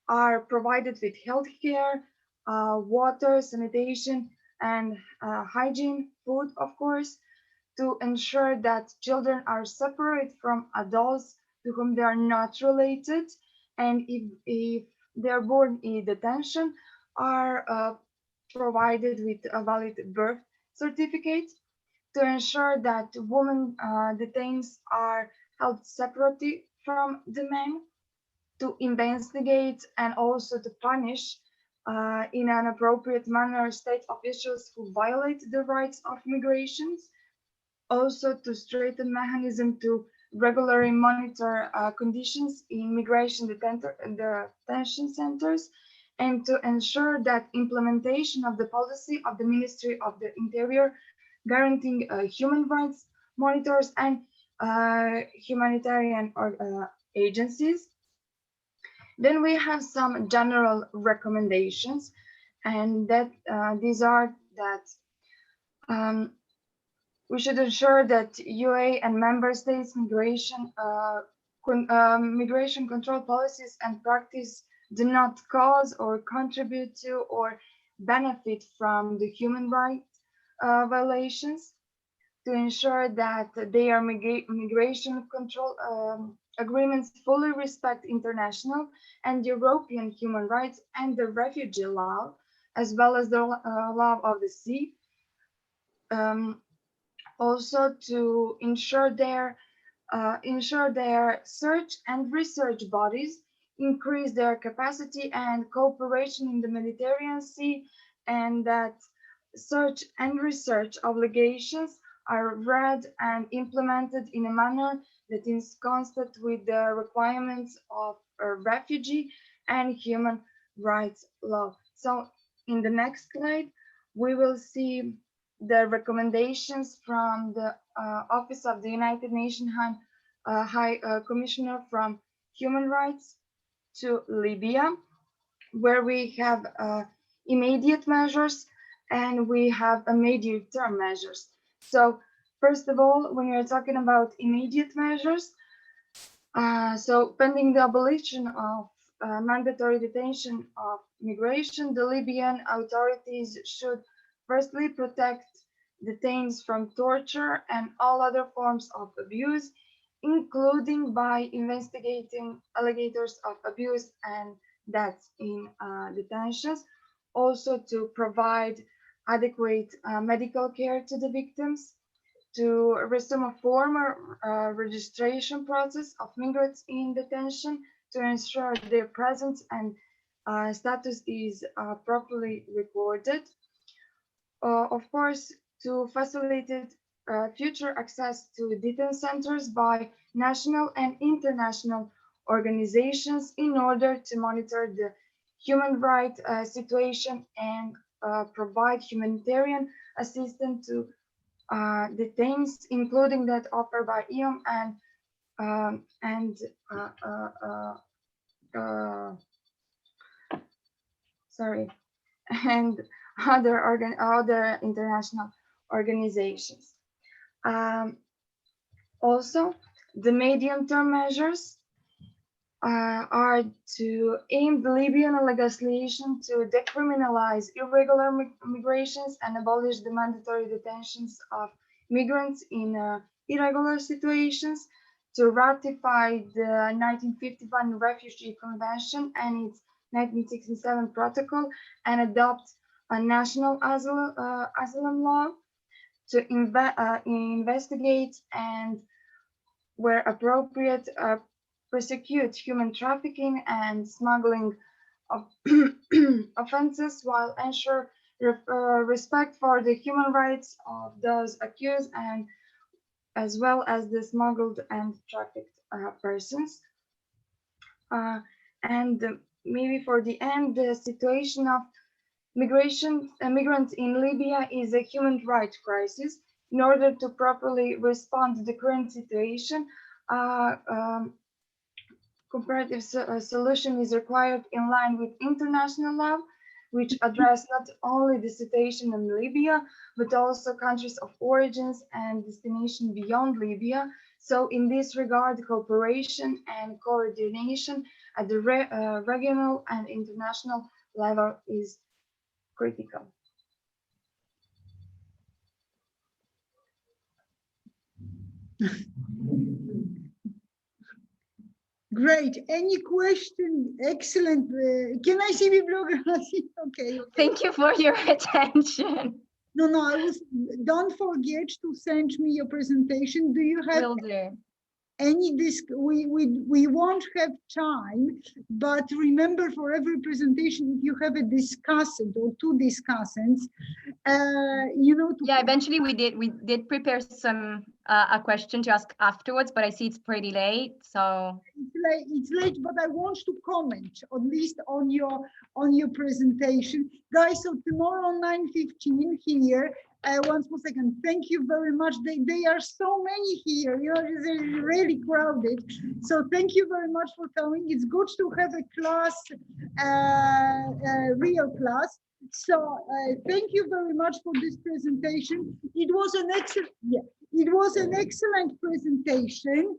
are provided with health care, water, sanitation, and hygiene, food, of course, to ensure that children are separate from adults to whom they are not related, and if they're born in detention, are provided with a valid birth certificate, to ensure that women detained are held separately from the men, to investigate and also to punish in an appropriate manner state officials who violate the rights of migrations. Also to strengthen mechanism to regularly monitor conditions in migration detention centers, and to ensure that implementation of the policy of the Ministry of the Interior guaranteeing human rights monitors and humanitarian agencies. Then we have some general recommendations, and that these are that we should ensure that UA and member states migration control policies and practice do not cause or contribute to or benefit from the human rights violations, to ensure that their migration control agreements fully respect international and European human rights and the refugee law, as well as the law of the sea. Also to ensure their search and research bodies increase their capacity and cooperation in the Mediterranean Sea, and that search and research obligations are read and implemented in a manner that is consistent with the requirements of refugee and human rights law. So in the next slide, we will see the recommendations from the Office of the United Nations High Commissioner from Human Rights to Libya, where we have immediate measures and we have immediate term measures. So first of all, when you're talking about immediate measures, so pending the abolition of mandatory detention of migration, the Libyan authorities should firstly protect detainees from torture and all other forms of abuse, including by investigating allegations of abuse and deaths in detentions, also to provide adequate medical care to the victims, to resume a formal registration process of migrants in detention to ensure their presence and status is properly recorded. Of course, to facilitate future access to detention centers by national and international organizations in order to monitor the human rights situation and provide humanitarian assistance to detainees, including that offered by IOM and other international organizations. Also, the medium-term measures are to aim the Libyan legislation to decriminalize irregular migrations and abolish the mandatory detentions of migrants in irregular situations, to ratify the 1951 Refugee Convention and its 1967 protocol and adopt a national asylum law, to investigate and, where appropriate, prosecute human trafficking and smuggling of offenses while ensure respect for the human rights of those accused and as well as the smuggled and trafficked persons. And maybe for the end, the situation of migrants in Libya is a human rights crisis. In order to properly respond to the current situation, comparative solution is required in line with international law, which address not only the situation in Libya, but also countries of origins and destination beyond Libya. So in this regard, cooperation and coordination at the regional and international level is critical. Great. Any question? Excellent. Can I see bibliography? Okay. Thank you for your attention. No, don't forget to send me your presentation. Do you have Will do. any we won't have time, but remember, for every presentation, if you have a discussant or two discussants, eventually we did prepare some a question to ask afterwards, but I see it's pretty late, so it's late, but I want to comment at least on your presentation, guys. So tomorrow 9:15 here. One more second. Thank you very much. They are so many here. It's really crowded. So thank you very much for coming. It's good to have a class, real class. So thank you very much for this presentation. It was an excellent, it was an excellent presentation.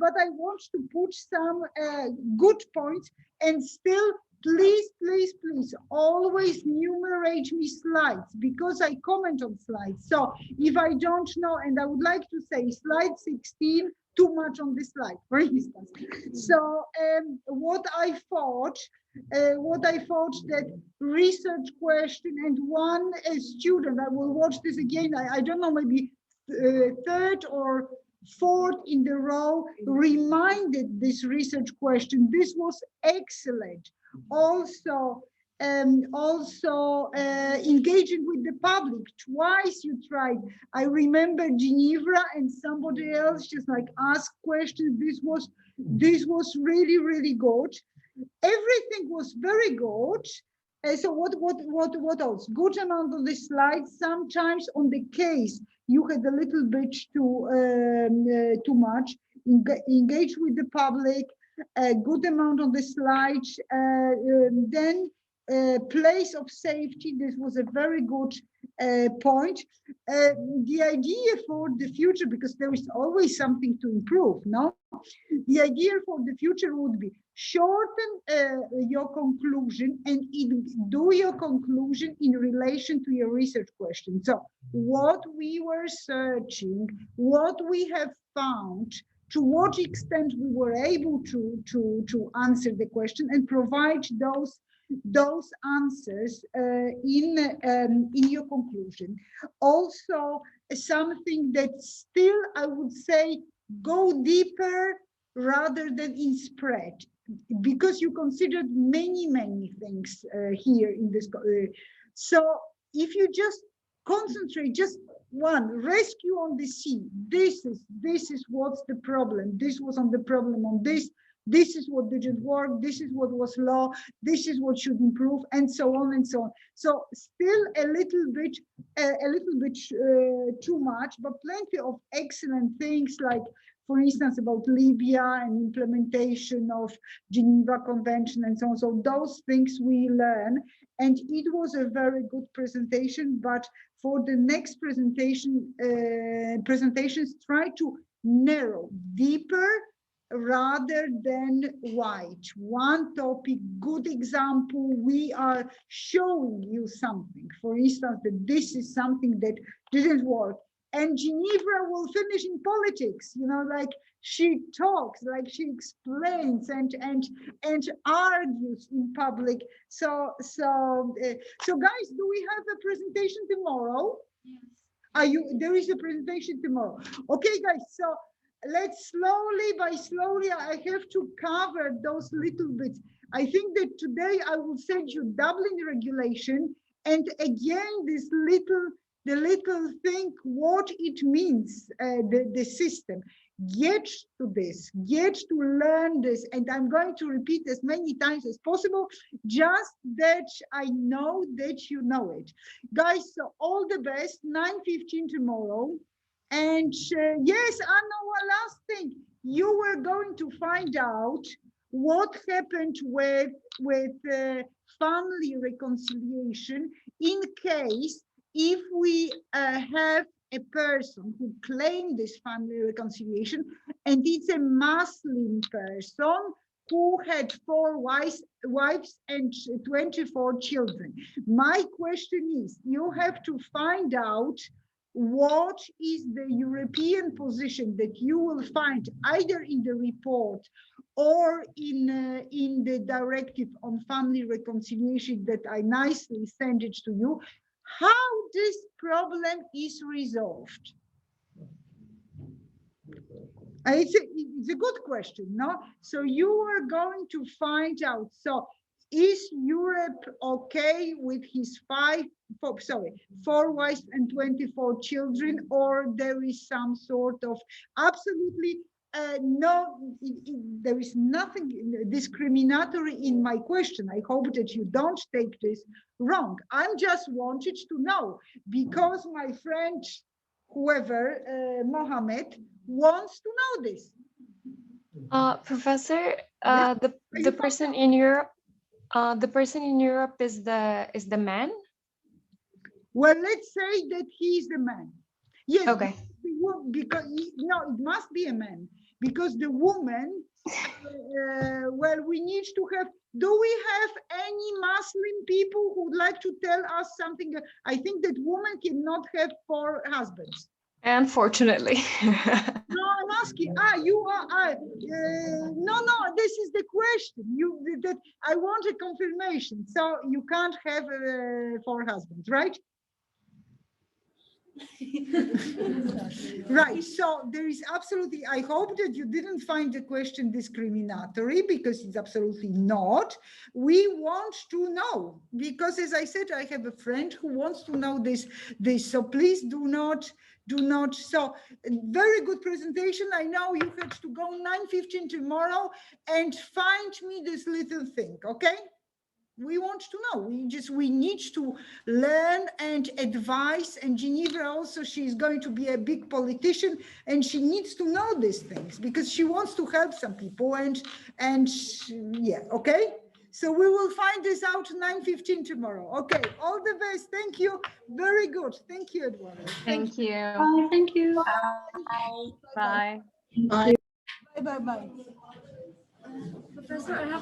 But I want to put some good points, and still. Please, always numerate me slides, because I comment on slides. So if I don't know, and I would like to say slide 16, too much on this slide, for instance. So what I thought that research question, and one student, I will watch this again, I don't know, maybe third or fourth in the row, reminded this research question. This was excellent. Also, also engaging with the public. Twice you tried. I remember Geneva and somebody else just like asked questions. This was really, really good. Everything was very good. So what else? Good amount on the slides. Sometimes on the case you had a little bit too much. Engage with the public. A good amount on the slides. Then place of safety. This was a very good point. The idea for the future, because there is always something to improve, no? The idea for the future would be shorten your conclusion and do your conclusion in relation to your research question. So what we were searching, what we have found, to what extent we were able to answer the question and provide those answers in your conclusion. Also, something that still, I would say, go deeper rather than in spread, because you considered many things here in this. So if you just concentrate, just one, rescue on the sea. This is what's the problem. This was on the problem on this. This is what didn't work. This is what was low. This is what should improve, and so on and so on. So still a little bit too much, but plenty of excellent things, like, for instance, about Libya and implementation of Geneva Convention and so on. So those things we learn, and it was a very good presentation. But for the next presentations, try to narrow deeper rather than wide. One topic, good example, we are showing you something, for instance, that this is something that didn't work. And Geneva will finish in politics, you know, like she talks, like she explains and argues in public. So guys, do we have a presentation tomorrow? Yes. There is a presentation tomorrow. Okay, guys, so let's slowly, I have to cover those little bits. I think that today I will send you Dublin regulation, and again, the little thing, what it means, the system. Get to this, get to learn this, and I'm going to repeat as many times as possible, just that I know that you know it. Guys, so all the best, 9:15 tomorrow. And yes, Anna, one last thing. You were going to find out what happened with family reconciliation in case if we have a person who claimed this family reconciliation, and it's a Muslim person who had 4 wives and 24 children. My question is, you have to find out what is the European position that you will find either in the report or in the directive on family reconciliation that I nicely send it to you, how this problem is resolved. It's a good question, no? So you are going to find out, so is Europe okay with his 4 wives and 24 children, or there is some sort of absolutely no, there is nothing discriminatory in my question. I hope that you don't take this wrong. I just wanted to know, because my friend, whoever, Mohammed, wants to know this. Professor, Yeah. the person in Europe, is the man? Well, let's say that he is the man. Yes. Okay. Because no, it must be a man, because the woman. Well, we need to have. Do we have any Muslim people who would like to tell us something? I think that women cannot have 4 husbands. Unfortunately. No, I'm asking. You are. No. This is the question. That I want a confirmation. So you can't have 4 husbands, right? Right, so there is absolutely, I hope that you didn't find the question discriminatory, because it's absolutely not. We want to know, because as I said, I have a friend who wants to know this, so please do not, so very good presentation. I know you had to go 9:15 tomorrow and find me this little thing, okay? We want to know, we need to learn and advise, and Geneva also, she's going to be a big politician and she needs to know these things because she wants to help some people yeah, okay? So we will find this out 9:15 tomorrow. Okay, all the best. Thank you. Very good. Thank you, Eduardo. Thank you. Bye, thank you. Bye. Bye, bye, bye. Professor, I have